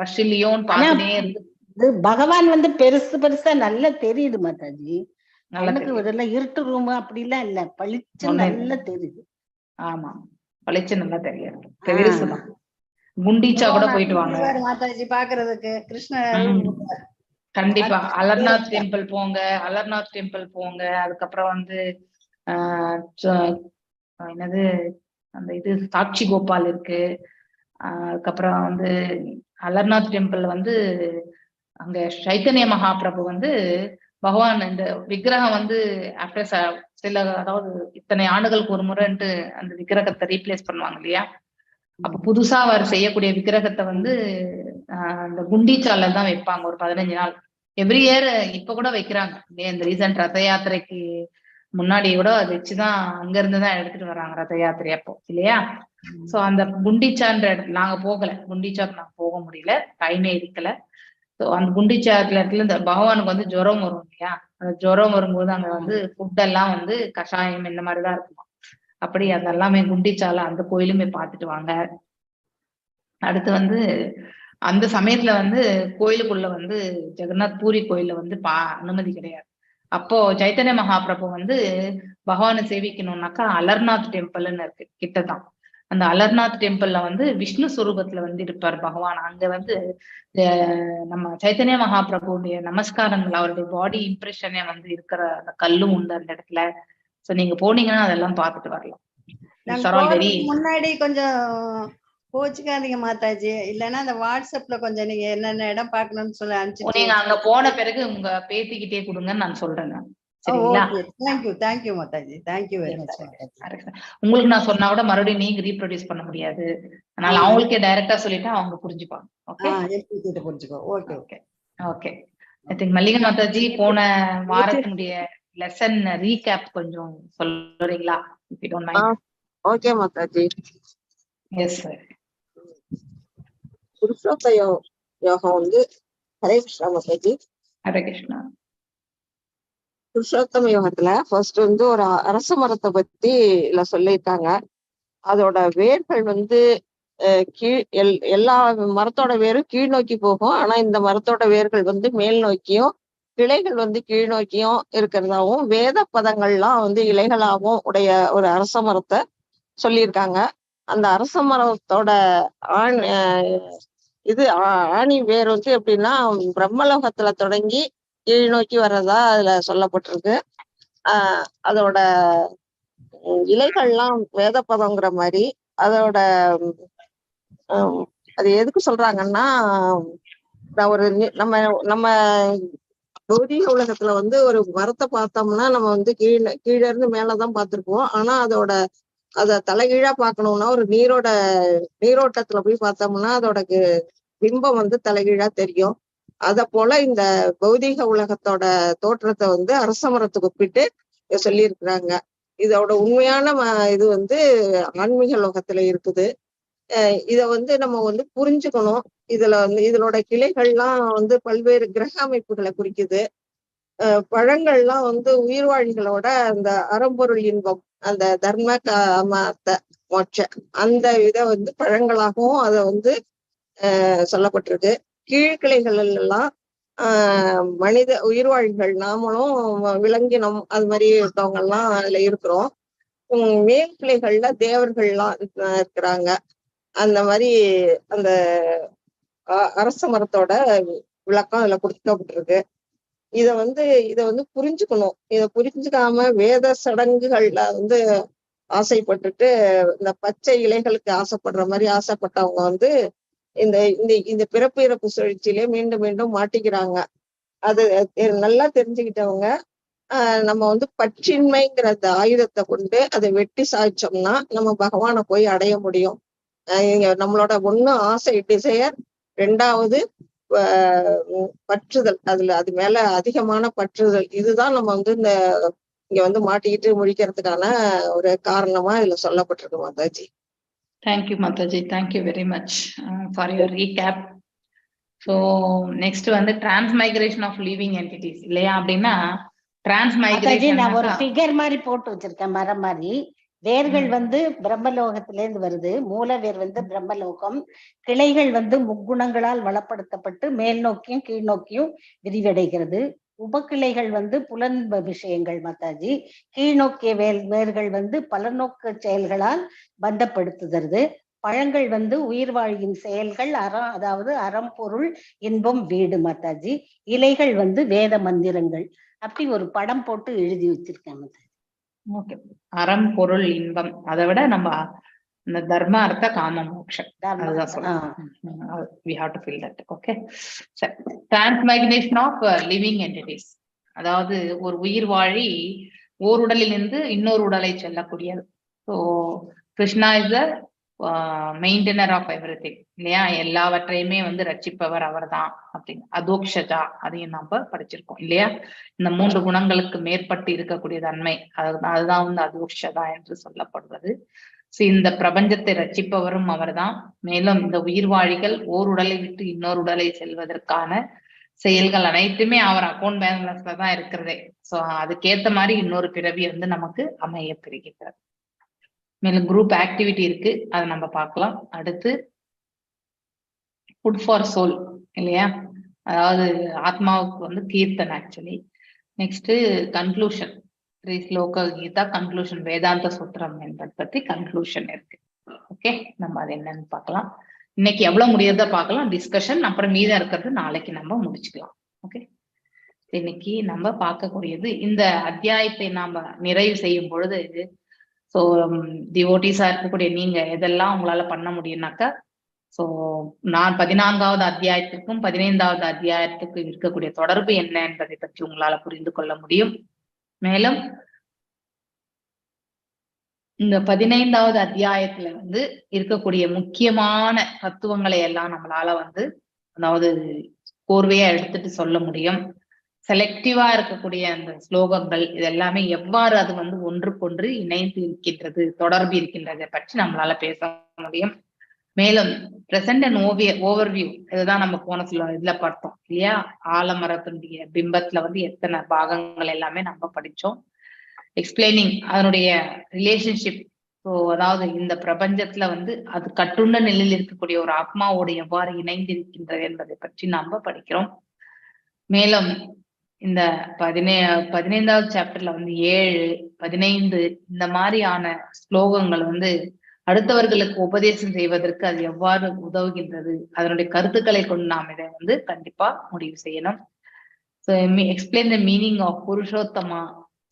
ரஷ் இல்லையோன்னு பார்த்துட்டே இருக்கு. பகவான் வந்து பெருசு பெருசா நல்லா தெரியுது மாதாஜி. நல்லா இதெல்லாம் இருட்டு ரூம் அப்படி எல்லாம் இல்ல, பளிச்சு நல்லா தெரியுது. ஆமா, பளிச்சு நல்லா தெரியாது, பெருசுதான். குண்டீச்சா கூட போயிட்டு வாங்க மாதாஜி பாக்குறதுக்கு. கிருஷ்ணர் கண்டிப்பா அலர்நாத் டெம்பிள் போங்க, அலர்நாத் டெம்பிள் போங்க. அதுக்கப்புறம் வந்து என்னது அந்த இது சாட்சி கோபால் இருக்கு. அதுக்கப்புறம் வந்து அலர்நாத் டெம்பிள் வந்து அங்க சைத்தன்ய மகாபிரபு வந்து பகவான் இந்த விக்கிரகம் வந்து ஆஃப்டர் சில, அதாவது இத்தனை ஆண்டுகளுக்கு ஒரு முறைன்ட்டு அந்த விக்கிரகத்தை ரீப்ளேஸ் பண்ணுவாங்க இல்லையா? அப்ப புதுசா அவர் செய்யக்கூடிய விக்கிரகத்தை வந்து அந்த குண்டீச்சால தான் வைப்பாங்க ஒரு 15 நாள் எவ்ரி இயர். இப்ப கூட வைக்கிறாங்க. இந்த ரீசன்ட் ரத யாத்திரைக்கு முன்னாடி கூட அதை வச்சுதான் அங்க இருந்துதான் எடுத்துட்டு வர்றாங்க ரத யாத்திரை அப்போ இல்லையா? சோ அந்த குண்டீச்சான்ற இடத்துல நாங்க போகல, குண்டீச்சாக்கு நாங்க போக முடியல, டைமே இருக்கல. ஸோ அந்த குண்டீச்சாத்துல இடத்துல இந்த பகவானுக்கு வந்து ஜுரம் வரும் இல்லையா? அந்த ஜுரம் வரும்போது அங்க வந்து ஃபுட் எல்லாம் வந்து கஷாயம் இந்த மாதிரிதான் இருக்குமா. அப்படி அதெல்லாமே குண்டிச்சால அந்த கோயிலுமே பார்த்துட்டு வாங்க. அடுத்து வந்து அந்த சமயத்துல வந்து கோயிலுக்குள்ள வந்து ஜெகநாத் பூரி கோயில்ல வந்து அனுமதி கிடையாது. அப்போ சைத்தன்ய மகாபிரபு வந்து பகவானை சேவிக்கணும்னாக்கா அலர்நாத் டெம்பிள்னு இருக்கு கிட்டதான். அந்த அலர்நாத் டெம்பிள்ல வந்து விஷ்ணு ஸ்வரூபத்துல வந்து இருப்பார் பகவான். அங்க வந்து நம்ம சைத்தன்ய மகாபிரபுடைய நமஸ்காரங்கள், அவருடைய பாடி இம்ப்ரெஷனே வந்து இருக்கிற அந்த கல்லும் உண்டு அந்த இடத்துல. சோ நீங்க போனீங்கன்னா அதெல்லாம் பார்த்துட்டு வரலாம். முன்னாடி கொஞ்சம் கோச்சுக்காதீங்க மாதாஜி, இல்லன்னா அந்த வாட்ஸ்அப்ல கொஞ்சம் நீங்க என்னென்ன இடம் பார்க்கணும்னு சொல்லி அனுப்பிச்சு நீங்க அங்க போன பிறகு உங்க பேத்திக்கிட்டே கொடுங்கன்னு நான் சொல்றேன். Thank you Mataji, thank you very much. உங்களுக்கு நான் சொன்னா கூட மறுபடியும் நீங்க ரீப்ரொடியூஸ் பண்ண முடியாது. அதனால அவங்களுக்கே டைரக்டா சொல்லிட்டா அவங்க புரிஞ்சுப்பாங்க. Okay. I think Mallika Mataji போன வாரத்தினுடைய லெசன் ரீகேப் கொஞ்சம் சொல்றீங்களா? if you don't mind. Okay Mataji. Yes sir. Purushottama Yoga வந்து ஹரே கிருஷ்ணா மாதாஜி. ஹரே கிருஷ்ணா. புருஷோத்தம யோகத்துல ஃபர்ஸ்ட் வந்து ஒரு அரச மரத்தை பத்தி இல்ல சொல்லியிருக்காங்க. அதோட வேர்கள் வந்து எல்லா மரத்தோட வேரும் கீழ் நோக்கி போகும். ஆனா இந்த மரத்தோட வேர்கள் வந்து மேல் நோக்கியும், கிளைகள் வந்து கீழ் நோக்கியும் இருக்கிறதாவும், வேத பதங்கள்லாம் வந்து இலைகளாகவும் உடைய ஒரு அரச மரத்தை சொல்லியிருக்காங்க. அந்த அரச மரத்தோட ஆணி வேர் வந்து எப்படின்னா பிரம்மலோகத்துல தொடங்கி கீழ் நோக்கி வர்றதா அதுல சொல்லப்பட்டிருக்கு. அதோட இலைகள்லாம் வேத பதங்கிற மாதிரி. அதோட அது எதுக்கு சொல்றாங்கன்னா, ஒரு நம்ம பௌதிக உலகத்துல வந்து ஒரு மரத்தை பார்த்தோம்னா நம்ம வந்து கீழே இருந்து மேலதான் பார்த்திருப்போம். ஆனா அத தலைகீழா பார்க்கணும்னா ஒரு நீரோட்டத்துல போய் பார்த்தோம்னா அதோட பிம்பம் வந்து தலைகீழா தெரியும். அத போல இந்த பௌதிக உலகத்தோட தோற்றத்தை வந்து அரச மரத்துக்கு ஒப்பிட்டு சொல்லியிருக்கிறாங்க. இதோட உண்மையான இது வந்து ஆன்மீக லோகத்துல இருக்குது. இத வந்து நம்ம வந்து புரிஞ்சுக்கணும். இதோட கிளைகள்லாம் வந்து பல்வேறு கிரக அமைப்புகளை குறிக்குது. பழங்கள்லாம் வந்து உயிர்வாழிகளோட அந்த அறம்பொருள் இன்பம், அந்த தர்ம காமத்த மோட்ச அந்த இதை வந்து பழங்களாகவும் அதை வந்து சொல்லப்பட்டிருக்கு. கீழ்கிளைகள் எல்லாம் மனித உயிர்வாழிகள், நாமளும் விலங்கினம் அது மாதிரி இருக்கவங்க எல்லாம் அதுல இருக்கிறோம். மேல் கிளைகள்ல தேவர்கள்லாம் இருக்கிறாங்க. அந்த மாதிரி அந்த அரச மரத்தோட விளக்கம் அதுல கொடுக்கப்பட்டிருக்கு. இத வந்து புரிஞ்சுக்கணும். இதை புரிஞ்சுக்காம வேத சடங்குகள்ல வந்து ஆசைப்பட்டுட்டு இந்த பச்சை இலைகளுக்கு ஆசைப்படுற மாதிரி ஆசைப்பட்டவங்க வந்து இந்த பிறப்பு இறப்பு சுழற்சியிலே மீண்டும் மீண்டும் மாட்டிக்கிறாங்க. அது நல்லா தெரிஞ்சுக்கிட்டவங்க நம்ம வந்து பற்றின்மைங்கிற அந்த ஆயுதத்தை கொண்டு அதை வெட்டி சாய்ச்சோம்னா நம்ம பகவானை போய் அடைய முடியும். நம்மளோட ஒண்ணு ஆசை டிசையர், ரெண்டாவது பற்றுதல், அது மேல அதிகமான பற்றுதல். இதுதான் நம்ம வந்து இந்த இங்க வந்து மாட்டிக்கிட்டு முழிக்கிறதுக்கான ஒரு காரணமா இதுல சொல்லப்பட்டிருக்கு Mataji. Thank you Mataji, thank you very much for your recap. So next வந்து டிரான்ஸ்மைக்ரேஷன் ஆஃப் லிவிங் என்டிட்டிஸ் இல்லையா? அப்படின்னா டிரான்ஸ்மைக்ரேஷன் நான் ஒரு ஃபிகர் மாதிரி போட்டு வச்சிருக்கேன், மரம் மாதிரி. வேர்கள் வந்து பிரம்மலோகத்தில இருந்து வருது, மூல வேர் வந்து பிரம்மலோகம், கிளைகள் வந்து முக்குணங்களால் வளப்படுத்தப்பட்டு மேல் நோக்கியும் கீழ் நோக்கியும் விரிவடைகிறது. உபக்கிளைகள் வந்து புலன் விஷயங்கள் மாதாஜி. கீழ் நோக்கிய வேர்கள் வந்து பலநோக்கு செயல்களால் பந்தப்படுத்துகிறது. பழங்கள் வந்து உயிர் வாழ்வின் செயல்கள், அதாவது அறம், பொருள், இன்பம், வீடு மாதாஜி. இலைகள் வந்து வேத மந்திரங்கள். அப்படி ஒரு படம் போட்டு எழுதி வச்சிருக்கேன் மாதாஜி. ஓகே, அறம், பொருள், இன்பம், அதை விட நம்ம இந்த தர்ம, அர்த்த, காம, மோட்சம் அதுதான் சொல்றோம். we have to feel that. Okay, transmigration of living entities, அதாவது ஒரு உயிர் வாழி ஓருடலிலிருந்து இன்னொரு உடலை செல்லக்கூடியது. So Krishna is the maintainer of everything இல்லையா? எல்லாவற்றையுமே வந்து ரட்சிப்பவர் அவர் தான் அப்படின்னு. அதோக்ஷஜா, அதையும் நம்ம படிச்சிருக்கோம் இல்லையா? இந்த 3 குணங்களுக்கு மேற்பட்டு இருக்கக்கூடிய தன்மை, அதுதான் வந்து அதோக்ஷதா என்று சொல்லப்படுவது. இந்த பிரபஞ்சத்தை ரட்சிப்பவரும் அவர் தான். மேலும் இந்த உயிர் வாழிகள் ஓர் உடலை விட்டு இன்னொரு உடலை செல்வதற்கான செயல்கள் அனைத்துமே அவர் அக்கௌண்ட் பேலன்ஸ்ல தான் இருக்கிறதே. ஸோ அதுக்கேற்ற மாதிரி இன்னொரு பிறவி வந்து நமக்கு அமைய பெறுகிறது. மேலும் குரூப் ஆக்டிவிட்டி இருக்கு, அதை நம்ம பார்க்கலாம். அடுத்து ஃபுட் ஃபார் சோல் இல்லையா? அதாவது ஆத்மாவுக்கு வந்து கீர்த்தன் ஆக்சுவலி. நெக்ஸ்ட் கன்க்ளூஷன், 3 ஸ்லோக கீதா கன்க்ளூஷன், வேதாந்த சூத்திரம் என்பதை பத்தி கன்க்ளூஷன் இருக்கு. ஓகே, நம்ம அது என்னன்னு பார்க்கலாம். இன்னைக்கு எவ்வளவு முடியறத பார்க்கலாம், டிஸ்கஷன். அப்புறம் மீதம் இருக்கிறது நாளைக்கு நம்ம முடிச்சுக்கலாம். ஓகே, இன்னைக்கு நம்ம பார்க்கக்கூடியது இந்த அத்தியாயத்தை நாம நிறைவு செய்யும் பொழுது, ஸோ டிவோட்டிஸா இருக்கக்கூடிய நீங்க எதெல்லாம் உங்களால பண்ண முடியும்னாக்கா, ஸோ நான் 14வது அத்தியாயத்துக்கும் 15வது அத்தியாயத்துக்கும் இருக்கக்கூடிய தொடர்பு என்ன என்பதை பற்றி உங்களால புரிந்து கொள்ள முடியும். மேலும் இந்த 15வது அத்தியாயத்துல வந்து இருக்கக்கூடிய முக்கியமான தத்துவங்களை எல்லாம் நம்மளால வந்து, அதாவது கோர்வையா எடுத்துட்டு சொல்ல முடியும். செலக்டிவா இருக்கக்கூடிய அந்த ஸ்லோகங்கள் இதெல்லாமே எவ்வாறு அது வந்து ஒன்றுக்கொன்று இணைந்து இருக்கின்றது, தொடர்பு இருக்கின்றதை பற்றி நம்மளால பேச முடியும். மேலும் பிரசன்ட் அண்ட் ஓவர்வியூ, இதுதான் நம்ம போன இதுல பார்த்தோம் இல்லையா? ஆலமரத்தினுடைய பிம்பத்துல வந்து எத்தனை பாகங்கள் எல்லாமே நம்ம படிச்சோம். எக்ஸ்பிளைனிங் அதனுடைய ரிலேஷன்ஷிப். ஸோ அதாவது இந்த பிரபஞ்சத்துல வந்து அது கட்டுண்ட நிலையில் இருக்கக்கூடிய ஒரு ஆத்மாவோடு எவ்வாறு இணைந்து இருக்கின்றது என்பதை பற்றி நாம படிக்கிறோம். மேலும் இந்த 15வது சாப்டர்ல வந்து 7, 15 இந்த மாதிரியான ஸ்லோகங்கள் வந்து அடுத்தவர்களுக்கு உபதேசம் செய்வதற்கு அது எவ்வாறு உதவுகின்றது, அதனுடைய கருத்துக்களை கொண்டு நாம் இதை வந்து கண்டிப்பா முடிவு செய்யணும். So explain the meaning of Purushottama.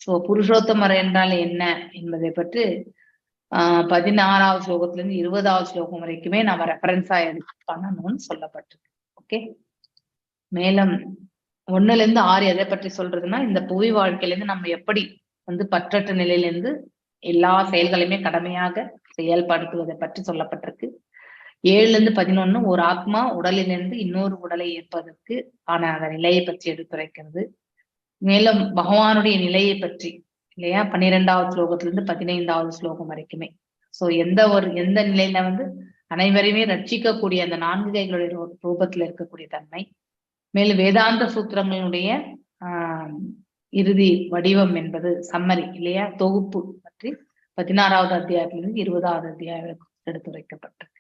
So புருஷோத்தமர் என்றால் என்ன என்பதை பற்றி 16வது ஸ்லோகத்துல இருந்து 20வது ஸ்லோகம் வரைக்குமே நம்ம ரெஃபரன்ஸா எடுத்து பண்ணணும்னு சொல்லப்பட்டிருக்கு. ஓகே, மேலும் 1ல இருந்து 6 எதை பற்றி சொல்றதுன்னா, இந்த புவி வாழ்க்கையிலிருந்து நம்ம எப்படி வந்து பற்றற்ற நிலையிலிருந்து எல்லா செயல்களையுமே கடமையாக செயல்படுத்துவதை பற்றி சொல்லப்பட்டிருக்கு. 7ல இருந்து 11 ஒரு ஆத்மா உடலிலிருந்து இன்னொரு உடலை ஏற்பதற்கு ஆன அந்த நிலையை பற்றி எடுத்துரைக்கிறது. மேலும் பகவானுடைய நிலையை பற்றி இல்லையா? 12வது ஸ்லோகத்திலிருந்து 15வது ஸ்லோகம் வரைக்குமே. ஸோ எந்த நிலையில வந்து அனைவரையுமே ரட்சிக்கக்கூடிய அந்த 4 கைகளுடைய ரூபத்துல இருக்கக்கூடிய தன்மை. மேலும் வேதாந்த சூத்திரங்களுடைய இறுதி வடிவம் என்பது சம்மரி இல்லையா? தொகுப்பு பற்றி 16வது அத்தியாயத்திலிருந்து 20வது அத்தியாயம் எடுத்துரைக்கப்பட்டிருக்கு.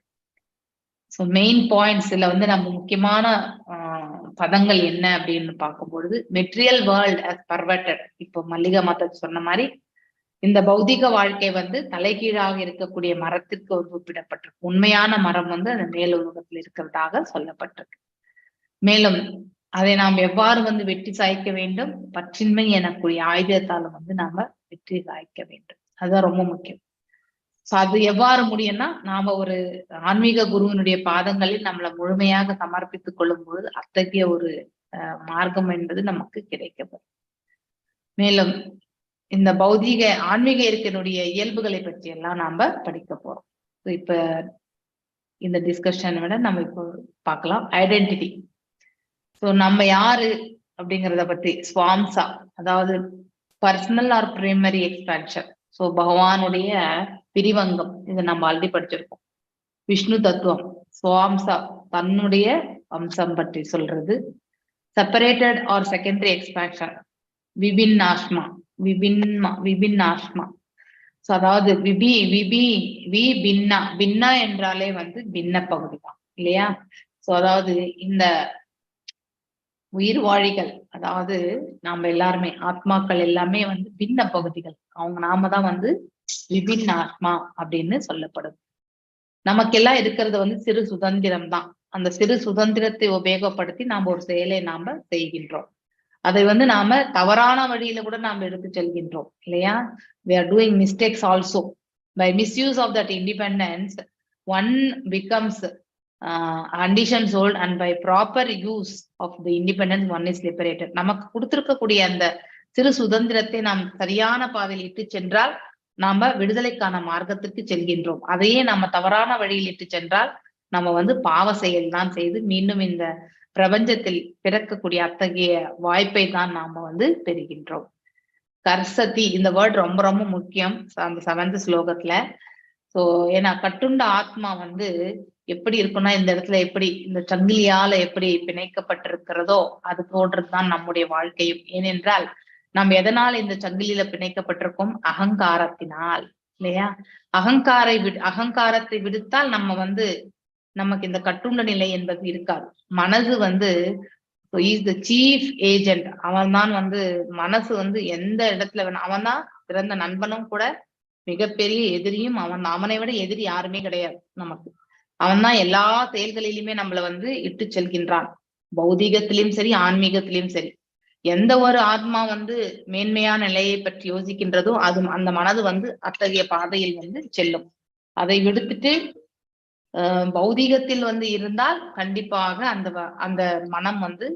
ஸோ மெயின் பாயிண்ட்ஸ் இதுல வந்து நம்ம முக்கியமான பதங்கள் என்ன அப்படின்னு பார்க்கும்பொழுது, மெட்டீரியல் வேர்ல்ட் அஸ் பர்வர்டட். இப்போ மல்லிகா மாதா சொன்ன மாதிரி இந்த பௌதிக வாழ்க்கை வந்து தலைகீழாக இருக்கக்கூடிய மரத்திற்கு ஒப்பிடப்பட்டிருக்கு. உண்மையான மரம் வந்து அந்த மேல் உலகத்தில் இருக்கிறதாக சொல்லப்பட்டிருக்கு. மேலும் அதை நாம் எவ்வாறு வந்து வெற்றி சாய்க்க வேண்டும், பற்றின்மை எனக்கூடிய ஆயுதத்தாலும் வந்து நாம வெற்றி சாய்க்க வேண்டும். அதுதான் ரொம்ப முக்கியம். ஸோ அது எவ்வாறு முடியும்னா, நாம ஒரு ஆன்மீக குருவினுடைய பாதங்களில் நம்மளை முழுமையாக சமர்ப்பித்துக் கொள்ளும் பொழுது அத்தகைய ஒரு மார்க்கம் என்பது நமக்கு கிடைக்கப்படும். மேலும் இந்த பௌதீக ஆன்மீக இருக்கனுடைய இயல்புகளை பற்றி எல்லாம் நாம படிக்க போறோம். இப்ப இந்த டிஸ்கஷனை விட நம்ம இப்போ பார்க்கலாம் ஐடென்டிட்டி. ஸோ நம்ம யாரு அப்படிங்கிறத பத்தி ஸ்வாம்சா, அதாவது personal or primary expansion. So பகவானுடைய பிரிவங்கம், இது நம்ம ஆல்ரெடி படிச்சிருக்கோம். விஷ்ணு தத்துவம், சுவாம்சா, தன்னுடைய அம்சம் பற்றி சொல்றது. செப்பரேட்டட் ஆர் செகண்டரி எக்ஸ்பான்ஷன், விபின்னாஷ்மா, விபின்னாஷ்மா. ஸோ அதாவது பின்னா, பின்னா என்றாலே வந்து பின்ன பகுதி தான் இல்லையா? ஸோ அதாவது இந்த உயிர் வாழிகள், அதாவது நாம எல்லாருமே ஆத்மாக்கள் எல்லாமே வந்து பின்ன பகுதிகள். நாம தான் வந்து விபின் ஆத்மா அப்படின்னு சொல்லப்படுது. நமக்கெல்லாம் இருக்கிறது வந்து சிறு சுதந்திரம் தான். அந்த சிறு சுதந்திரத்தை உபயோகப்படுத்தி நாம ஒரு செயலை நாம செய்கின்றோம். அதை வந்து நாம தவறான வழியில கூட நாம எடுத்து செல்கின்றோம் இல்லையா? We are doing mistakes also. By misuse of that independence, one becomes conditioned soul, and by proper use of the independence, one is liberated. நமக்கு கொடுத்திருக்கக்கூடிய அந்த சிறு சுதந்திரத்தை நாம் சரியான பாதையில் இட்டு சென்றால் நாம விடுதலைக்கான மார்க்கத்துக்கு செல்கின்றோம். அதையே நம்ம தவறான வழியில் இட்டு சென்றால் நம்ம வந்து பாவ செயல் தான் செய்து மீண்டும் இந்த பிரபஞ்சத்தில் பிறக்கக்கூடிய அத்தகைய வாய்ப்பை தான் நாம வந்து பெறுகின்றோம். கர்சதி, இந்த வேர்ட் ரொம்ப ரொம்ப முக்கியம் அந்த 7th ஸ்லோகத்துல. சோ ஏன்னா கட்டுண்ட ஆத்மா வந்து எப்படி இருக்குன்னா, இந்த இடத்துல எப்படி இந்த சங்கிலியால எப்படி பிணைக்கப்பட்டிருக்கிறதோ அது போன்றதுதான் நம்முடைய வாழ்க்கையும். ஏனென்றால் நம்ம எதனால் இந்த சங்கிலியில பிணைக்கப்பட்டிருக்கோம்? அகங்காரத்தினால் இல்லையா? அகங்காரத்தை விடுத்தால் நம்ம வந்து நமக்கு இந்த கட்டுண்ட நிலை என்பது இருக்காது. மனது வந்து இஸ் த சீஃப் ஏஜென்ட். அவன் தான் வந்து மனசு வந்து எந்த இடத்துல வேணும், அவன் தான் சிறந்த நண்பனும் கூட, மிகப்பெரிய எதிரியும் அவன். அவனை விட எதிரி யாருமே கிடையாது நமக்கு. அவன் தான் எல்லா செயல்களிலுமே நம்மள வந்து இட்டு செல்கின்றான். பௌதீகத்திலும் சரி, ஆன்மீகத்திலும் சரி. எந்த ஒரு ஆத்மா வந்து மேன்மையான நிலையை பற்றி யோசிக்கின்றதோ அது அந்த மனது வந்து அத்தகைய பாதையில் வந்து செல்லும். அதை விடுத்துட்டு பௌதீகத்தில் வந்து இருந்தால் கண்டிப்பாக அந்த மனம் வந்து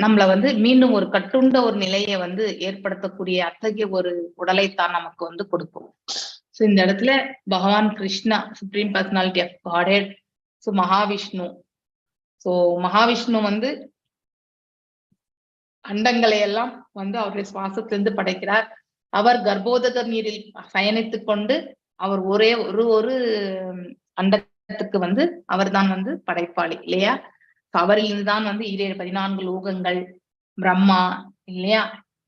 நம்மள வந்து மீண்டும் ஒரு கட்டுண்ட ஒரு நிலையை வந்து ஏற்படுத்தக்கூடிய அத்தகைய ஒரு உடலைத்தான் நமக்கு வந்து கொடுக்கும். ஸோ இந்த இடத்துல பகவான் Krishna, supreme personality of godhead, so Mahavishnu. So Mahavishnu வந்து அண்டங்களை எல்லாம் வந்து அவருடைய சுவாசத்திலிருந்து படைக்கிறார். அவர் கர்ப்போதக நீரில் பயணித்துக் கொண்டு அவர் ஒரே ஒரு அண்டத்துக்கு வந்து அவர் தான் வந்து படைப்பாளி இல்லையா? அவரிலிருந்து தான் வந்து 14 லோகங்கள், பிரம்மா இல்லையா?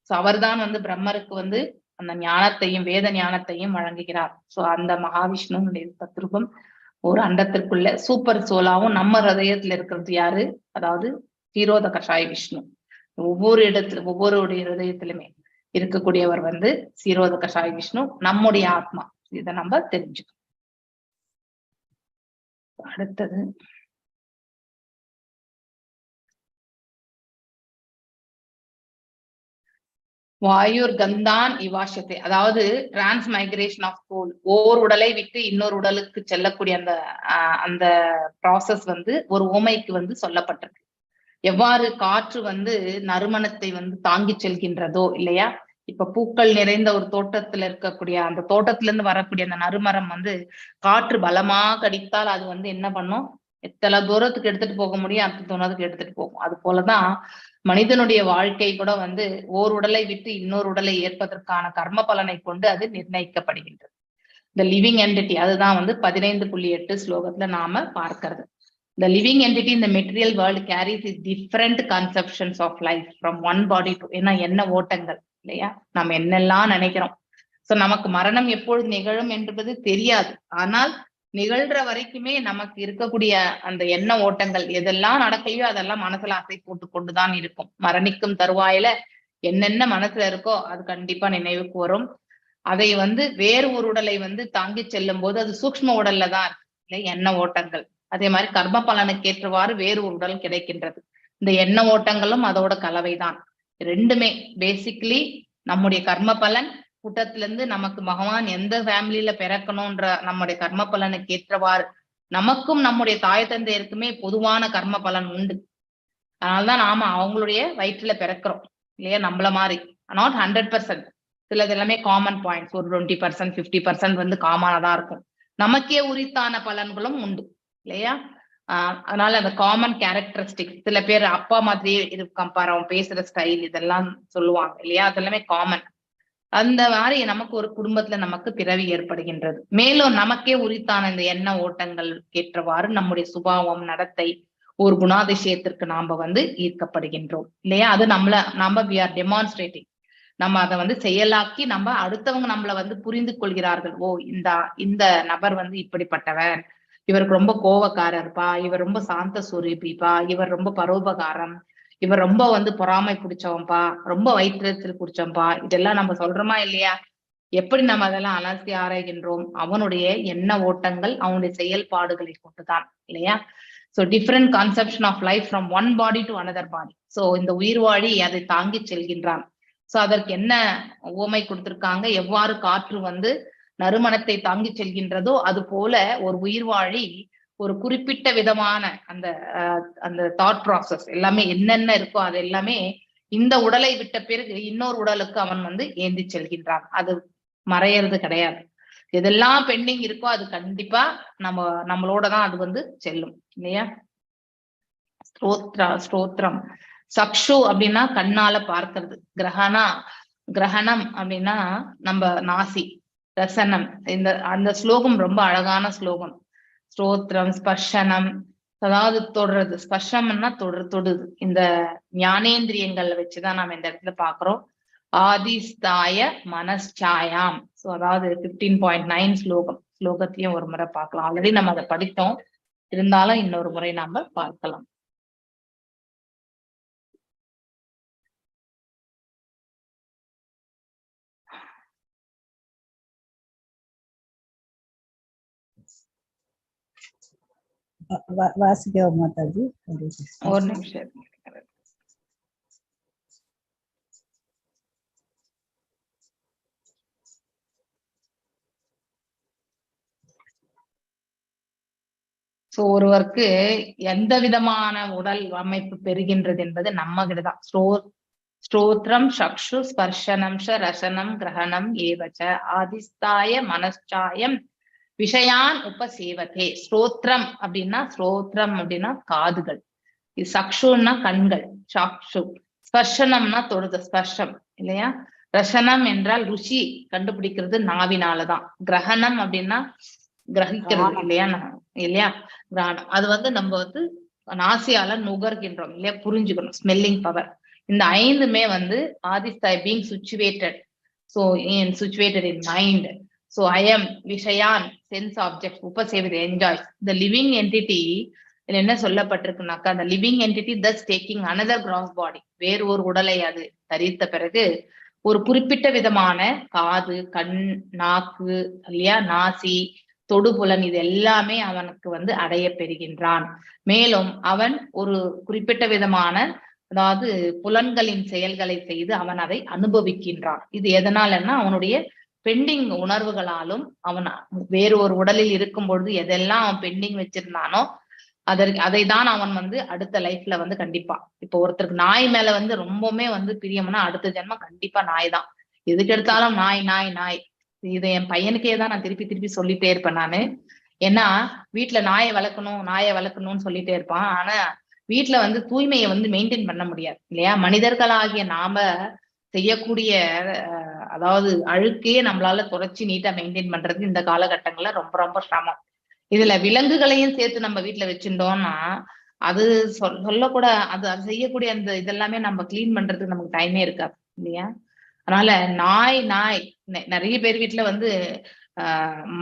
சோ அவர் தான் வந்து பிரம்மருக்கு வந்து அந்த ஞானத்தையும் வேத ஞானத்தையும் வழங்குகிறார். சோ அந்த மகாவிஷ்ணுனுடைய தத்ரூபம் ஒரு அண்டத்திற்குள்ள சூப்பர் சோலாவும் நம்ம ஹதயத்துல இருக்கிறது யாரு? அதாவது சீரோத கஷாய விஷ்ணு. ஒவ்வொரு இடத்துல ஒவ்வொருடைய ஹதயத்திலுமே இருக்கக்கூடியவர் வந்து சீரோத கஷாய விஷ்ணு, நம்முடைய ஆத்மா. இதை நம்ம தெரிஞ்சுக்கணும். அடுத்தது வாயுர் கந்தான் இவாஷத்தை, அதாவது டிரான்ஸ்மைக்ரேஷன் ஆஃப் சோல். ஓர் உடலை விட்டு இன்னொரு உடலுக்கு செல்லக்கூடிய அந்த ப்ராசஸ் வந்து ஒரு ஓமைக்கு வந்து சொல்லப்பட்டிருக்கு. எவ்வாறு காற்று வந்து நறுமணத்தை வந்து தாங்கி செல்கின்றதோ இல்லையா? இப்ப பூக்கள் நிறைந்த ஒரு தோட்டத்துல இருக்கக்கூடிய அந்த தோட்டத்துல இருந்து வரக்கூடிய அந்த நறுமணம் வந்து காற்று பலமா கடித்தால் அது வந்து என்ன பண்ணும்? எத்தனை தூரத்துக்கு எடுத்துட்டு போக முடியும், அத்தனை தூரத்துக்கு எடுத்துட்டு போகும். அது போலதான் மனிதனுடைய வாழ்க்கை கூட வந்து ஓர் உடலை விட்டு இன்னொரு உடலை ஏற்பதற்கான கர்ம பலனை கொண்டு அது நிர்ணயிக்கப்படுகின்றது. இந்த லிவிங் என்டிட்டி, அதுதான் வந்து 15.8 ஸ்லோகத்துல நாம பார்க்கிறது. The living entity in the material world carries different conceptions of life from one body to, ஏன்னா என்ன ஓட்டங்கள் இல்லையா? நம்ம என்னெல்லாம் நினைக்கிறோம். சோ நமக்கு மரணம் எப்பொழுது நிகழும் என்பது தெரியாது. ஆனால் நிகழ்ற வரைக்குமே நமக்கு இருக்கக்கூடிய அந்த எண்ண ஓட்டங்கள் எதெல்லாம் நடக்கலையோ அதெல்லாம் மனசுல ஆசை போட்டு கொண்டுதான் இருக்கும். மரணிக்கும் தருவாயில என்னென்ன மனசுல இருக்கோ அது கண்டிப்பா நினைவுக்கு வரும். அதை வந்து வேறு ஒரு உடலை வந்து தாங்கி செல்லும் போது அது சூக்ஷ்ம உடல்ல தான் இருக்கு எண்ண ஓட்டங்கள். அதே மாதிரி கர்ம பலனுக்கு ஏற்றவாறு வேறு ஒரு உடல் கிடைக்கின்றது. இந்த எண்ண ஓட்டங்களும் அதோட கலவைதான். ரெண்டுமே பேசிக்கலி நம்முடைய கர்ம பலன் கூட்டத்துல இருந்து நமக்கு பகவான் எந்த ஃபேமிலியில பிறக்கணும்ன்ற நம்முடைய கர்ம பலனுக்கு ஏற்றவாறு நமக்கும் நம்முடைய தாய் தந்தையருக்குமே பொதுவான கர்ம பலன் உண்டு. அதனால்தான் நாம அவங்களுடைய வயிற்றுல பிறக்கிறோம் இல்லையா? நம்மள மாதிரி நாட் 100%. சிலது எல்லாமே காமன் பாயிண்ட்ஸ், ஒரு 20%, 50% வந்து காமனாதான் இருக்கும். நமக்கே உரித்தான பலன்களும் உண்டு இல்லையா? அதனால அந்த காமன் கேரக்டரிஸ்டிக், சில பேர் அப்பா மாதிரியே இது கம்பேர், அவன் பேசுற ஸ்டைல் இதெல்லாம் சொல்லுவாங்க இல்லையா? அதெல்லாமே காமன். அந்த மாதிரி நமக்கு ஒரு குடும்பத்துல நமக்கு பிறவி ஏற்படுகின்றது. மேலும் நமக்கே உரித்தான இந்த எண்ண ஓட்டங்கள் ஏற்றவாறு நம்முடைய சுபாவம், நடத்தை, ஒரு குணாதிசயத்திற்கு நாம ஈர்க்கப்படுகின்றோம் இல்லையா? அது நம்ம we are demonstrating. நம்ம அதை செயலாக்கி நம்ம அடுத்தவங்க நம்மள புரிந்து கொள்கிறார்கள். ஓ, இந்த நபர் இப்படிப்பட்டவர், இவருக்கு ரொம்ப கோவக்காரர்ப்பா, இவர் ரொம்ப சாந்த சுரூபிப்பா, இவர் ரொம்ப பரோபகாரம், இவர் ரொம்ப பொறாமை பிடிச்சவன்பா, ரொம்ப வயிற்றுச்சல் பிடிச்சவன்பா, இதெல்லாம் நம்ம சொல்றோமா இல்லையா? எப்படி நம்ம அதெல்லாம் அலசி ஆராய்கின்றோம்? அவனுடைய எண்ண ஓட்டங்கள், அவனுடைய செயல்பாடுகளை கொண்டுதான் இல்லையா? So different conception of life from one body to another body. So இந்த உயிர்வாழி அதை தாங்கி செல்கின்றான். சோ அதற்கு என்ன உவமை கொடுத்திருக்காங்க? எவ்வாறு காற்று நறுமணத்தை தாங்கி செல்கின்றதோ அது போல ஒரு உயிர்வாழி ஒரு குறிப்பிட்ட விதமான அந்த தாட் ப்ராசஸ் எல்லாமே என்னென்ன இருக்கோ அது எல்லாமே இந்த உடலை விட்ட பிறகு இன்னொரு உடலுக்கு அவன் ஏந்தி செல்கின்றான். அது மறையறது கிடையாது. எதெல்லாம் பெண்டிங் இருக்கோ அது கண்டிப்பா நம்மளோடதான் அது செல்லும் இல்லையா? ஸ்தோத்திரம். சக்ஷு அப்படின்னா கண்ணால பார்க்கிறது. கிரகணம் அப்படின்னா நம்ம நாசி. ரசனம், அந்த ஸ்லோகம் ரொம்ப அழகான ஸ்லோகம். ஸ்தோத்திரம், ஸ்பர்ஷனம், அதாவது தொடுறது. ஸ்பர்ஷம்னா தொடுது. இந்த ஞானேந்திரியங்களை வச்சுதான் நம்ம இந்த இடத்துல பாக்குறோம். ஆதிஸ்தாய மனச்சாயாம். சோ அதாவது 15.9 ஸ்லோகத்தையும் ஒரு முறை பார்க்கலாம். ஆல்ரெடி நம்ம அதை படித்தோம், இருந்தாலும் இன்னொரு முறை நாம பார்க்கலாம். வாசிக்க மாதாஜி ஒரு நிமிஷம். சோ ஒருவருக்கு எந்த விதமான உடல் அமைப்பு பெறுகின்றது என்பது நம்ம கிட்டதான். ஸ்தோத்திரம் சக்ஷு ஸ்பர்ஷனம் ரசனம் கிரகணம் ஏவச்ச ஆதிஸ்தாய மனச்சாயம் விஷயான் உபசேவதே. ஸ்தோத்திரம் அப்படின்னா காதுகள், சக்ஷுன்னா கண்கள், சாக்ஷு. ஸ்பர்ஷனம்னா தொடுது, ஸ்பர்ஷம் இல்லையா? ரசனம் என்றால் ருசி கண்டுபிடிக்கிறது நாவினாலதான். கிரகணம் அப்படின்னா கிரகிக்கிறது இல்லையா? கிராணம் அது நம்ம நாசியால நுகர்கின்றோம் இல்லையா? புரிஞ்சுக்கணும், ஸ்மெல்லிங் பவர். இந்த 5மே ஆதிஸ்தாய் being situated. So situated in mind. So I am விஷயான், சென்ஸ் ஆப்ஜெக்ட், உபசேவித, என்ஜாய்ஸ். The living entity என்ன சொல்லப்பட்டிருக்குனாக்கா, the living entity thus taking another gross body, வேறு ஒரு உடலை அது தரித்த பிறகு ஒரு குறிப்பிட்ட விதமான காது, கண், நாக்கு இல்லையா, நாசி, தொடுபுலன், இது எல்லாமே அவனுக்கு அடைய பெறுகின்றான். மேலும் அவன் ஒரு குறிப்பிட்ட விதமான அதாவது புலன்களின் செயல்களை செய்து அவன் அதை அனுபவிக்கின்றான். இது எதனாலன்னா அவனுடைய பெண்டிங் உணர்வுகளாலும், அவன் வேறு ஒரு உடலில் இருக்கும் பொழுது எதெல்லாம் அவன் பெண்டிங் வச்சிருந்தானோ அதை தான் அவன் அடுத்த லைஃப்ல கண்டிப்பா. இப்போ ஒருத்தருக்கு நாய் மேல ரொம்பவுமே பிரியம்னா அடுத்த ஜென்மம் கண்டிப்பா நாய் தான். எதுக்கு எடுத்தாலும் நாய் நாய் நாய். இது என் பையனுக்கே தான் நான் திருப்பி திருப்பி சொல்லிட்டே இருப்பேன் நானு. ஏன்னா வீட்டுல நாயை வளர்க்கணும்னு சொல்லிட்டே இருப்பான். ஆனா வீட்டுல தூய்மையை மெயின்டைன் பண்ண முடியாது இல்லையா? மனிதர்களாகிய நாம செய்யக்கூடிய அதாவது அழுக்கையே நம்மளால தொடர்ச்சி நீட்டா மெயின்டைன் பண்றது இந்த காலகட்டங்கள்ல ரொம்ப ரொம்ப சிரமம். இதுல விலங்குகளையும் சேர்த்து நம்ம வீட்டுல வச்சிருந்தோம்னா அது சொல்லக்கூட அது செய்யக்கூடிய அந்த இதெல்லாமே நம்ம கிளீன் பண்றதுக்கு நமக்கு டைமே இருக்காது இல்லையா? அதனால நாய் நிறைய பேர் வீட்டுல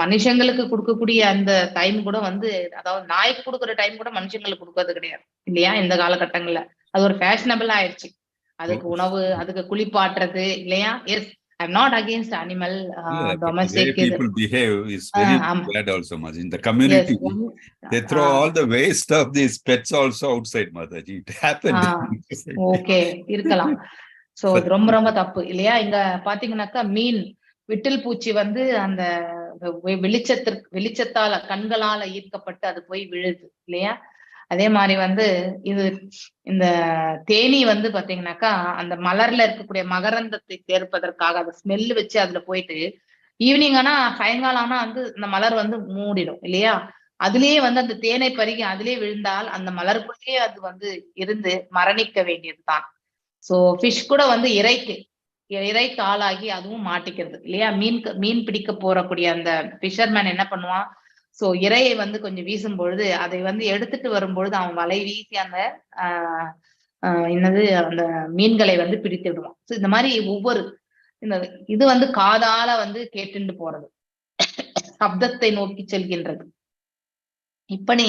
மனுஷங்களுக்கு கொடுக்கக்கூடிய அந்த டைம் கூட அதாவது நாய்க்கு கொடுக்குற டைம் கூட மனுஷங்களுக்கு கொடுக்கறது கிடையாது இல்லையா? இந்த காலகட்டங்கள்ல அது ஒரு ஃபேஷனபிள் ஆயிடுச்சு. அதுக்கு உணவு, அதுக்கு குளிப்பாட்டுறது இல்லையா? Yes, I'm not against animal domestic. The way people behave is very bad also, Mataji. In the community, yes. They throw all the waste of these pets also outside, Mataji. It happened. Okay, இருக்கலாம். So இது ரொம்ப ரொம்ப தப்பு இல்லையா? இங்க பாத்தீங்கன்னாக்கா மீன், விட்டில் பூச்சி அந்த வெளிச்சத்தால கண்களால ஈர்க்கப்பட்டு அது போய் விழுது இல்லையா? அதே மாதிரி இது இந்த தேனி பாத்தீங்கன்னாக்கா அந்த மலர்ல இருக்கக்கூடிய மகரந்தத்தை சேர்ப்பதற்காக அதை ஸ்மெல் வச்சு அதுல போயிட்டு ஈவினிங் ஆனா சாயங்காலம் ஆனா இந்த மலர் மூடிடும் இல்லையா? அதுலயே அந்த தேனை பருகி அதுலயே விழுந்தால் அந்த மலருக்குள்ளேயே அது இருந்து மரணிக்க வேண்டியதுதான். சோ ஃபிஷ் கூட இறைக்கு இறைக்கு ஆளாகி அதுவும் மாட்டிக்கிறது இல்லையா. மீன் பிடிக்க போறக்கூடிய அந்த ஃபிஷர்மேன் என்ன பண்ணுவான், சோ இரையை வந்து கொஞ்சம் வீசும் பொழுது அதை வந்து எடுத்துட்டு வரும்பொழுது அவன் வலை வீசி அந்த என்னது அந்த மீன்களை வந்து பிடித்து விடுவான். சோ இந்த மாதிரி ஒவ்வொரு இந்த இது வந்து காதால வந்து கேட்டுண்டு போறது, சப்தத்தை நோக்கி செல்கின்றது. இப்படி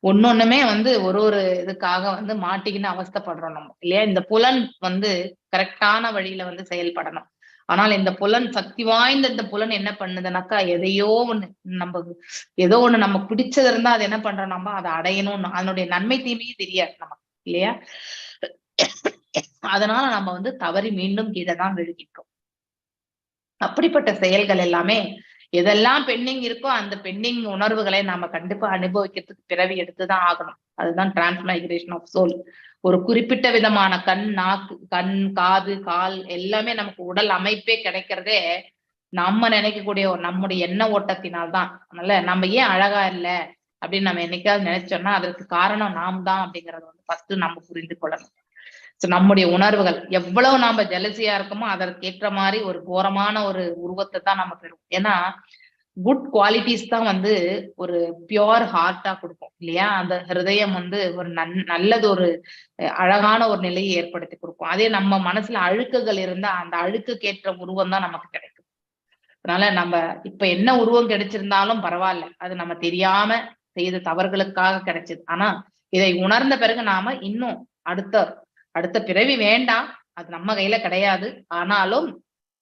ஒன்னொண்ணுமே வந்து ஒரு இதுக்காக வந்து மாட்டிக்கின்னு அவஸ்தைப்படுறோம் நம்ம இல்லையா. இந்த புலன் வந்து கரெக்டான வழியில வந்து செயல்படணும். ஆனால் இந்த புலன் சக்தி வாய்ந்த இந்த புலன் என்ன பண்ணுதுனாக்கா, ஏதோ ஒண்ணு நமக்கு பிடிச்சது இருந்தா அது என்ன பண்றோம், நம்ம அதை அடையணும், அதனுடைய நன்மை தீமையும் தெரியாது நமக்கு இல்லையா. அதனால நம்ம வந்து தவறி மீண்டும் கீழே தான் விழுகிட்டோம். அப்படிப்பட்ட செயல்கள் எல்லாமே எதெல்லாம் பெண்டிங் இருக்கோ அந்த பெண்டிங் உணர்வுகளை நாம கண்டிப்பா அனுபவிக்கிறதுக்கு பிறவி எடுத்துதான் ஆகணும். அதுதான் டிரான்ஸ்மைக்ரேஷன் ஆஃப் சோல். ஒரு குறிப்பிட்ட விதமான கண், நாக்கு, கண், காது, கால் எல்லாமே நமக்கு உடல் அமைப்பே கிடைக்கிறதே நம்ம நினைக்கக்கூடிய நம்முடைய எண்ண ஓட்டத்தினால்தான். அதனால நம்ம ஏன் அழகா இல்லை அப்படின்னு நம்ம என்னைக்காவது நினைச்சோம்னா அதற்கு காரணம் நாம் தான் அப்படிங்கறத வந்து ஃபர்ஸ்ட் நம்ம புரிந்து கொள்ளணும். நம்முடைய உணர்வுகள் எவ்வளவு நாம ஜெலசியா இருக்கோமோ அதற்கேற்ற மாதிரி ஒரு கோரமான ஒரு உருவத்தை தான் நம்ம பெறுவோம். ஏன்னா குட் குவாலிட்டிஸ் தான் வந்து ஒரு பியோர் ஹார்ட்டா கொடுக்கும் இல்லையா. அந்த ஹிருதயம் வந்து ஒரு நல்லது ஒரு அழகான ஒரு நிலையை ஏற்படுத்தி கொடுக்கும். அதே நம்ம மனசுல அழுக்குகள் இருந்தா அந்த அழுக்குக்கேற்ற உருவம் தான் நமக்கு கிடைக்கும். அதனால நம்ம இப்ப என்ன உருவம் கிடைச்சிருந்தாலும் பரவாயில்ல, அது நம்ம தெரியாம செய்த தவறுகளுக்காக கிடைச்சது. ஆனா இதை உணர்ந்த பிறகு நாம இன்னும் அடுத்த பிறவி வேண்டாம், அது நம்ம கையில கிடையாது. ஆனாலும்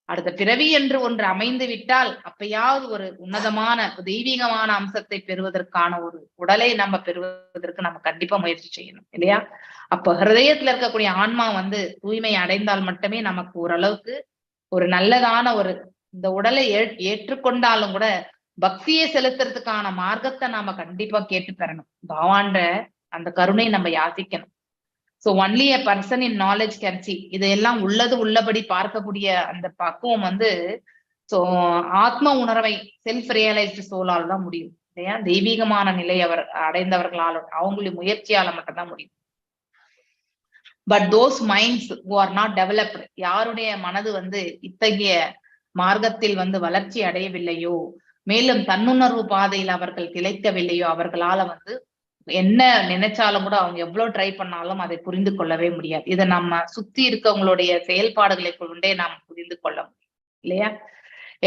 அடுத்த பிறவி என்று ஒன்று அமைந்து விட்டால் அப்பயாவது ஒரு உன்னதமான தெய்வீகமான அம்சத்தை பெறுவதற்கான ஒரு உடலை நம்ம பெறுவதற்கு நம்ம கண்டிப்பா முயற்சி செய்யணும் இல்லையா. அப்ப ஹிருதயத்துல இருக்கக்கூடிய ஆன்மா வந்து தூய்மை அடைந்தால் மட்டுமே நமக்கு ஓரளவுக்கு ஒரு நல்லதான ஒரு இந்த உடலை ஏற்றுக்கொண்டாலும் கூட பக்தியை செலுத்துறதுக்கான மார்க்கத்தை நாம கண்டிப்பா கேட்டு பெறணும். பகவான்ற அந்த கருணை நம்ம யாசிக்கணும். So only a person in knowledge can see. இதையெல்லாம் உள்ளபடி பார்க்கக்கூடிய அந்த பக்குவம் வந்து சோ ஆத்ம உணர்வை செல்ஃப் ரியலைஸ்டு சோலால் தான் முடியும் இல்லையா. தெய்வீகமான நிலை அடைந்தவர்களால் அவங்களுடைய முயற்சியால மட்டும்தான் முடியும். But those minds who are not developed, யாருடைய மனது வந்து இத்தகைய மார்க்கத்தில் வந்து வளர்ச்சி அடையவில்லையோ, மேலும் தன்னுணர்வு பாதையில் அவர்கள் திளைக்கவில்லையோ, அவர்களால வந்து என்ன நினைச்சாலும் கூட அவங்க எவ்வளவு ட்ரை பண்ணாலும் அதை புரிந்து கொள்ளவே முடியாது. இதை நம்ம சுத்தி இருக்கவங்களுடைய செயல்பாடுகளை கொண்டே நாம் புரிந்து கொள்ள முடியும் இல்லையா.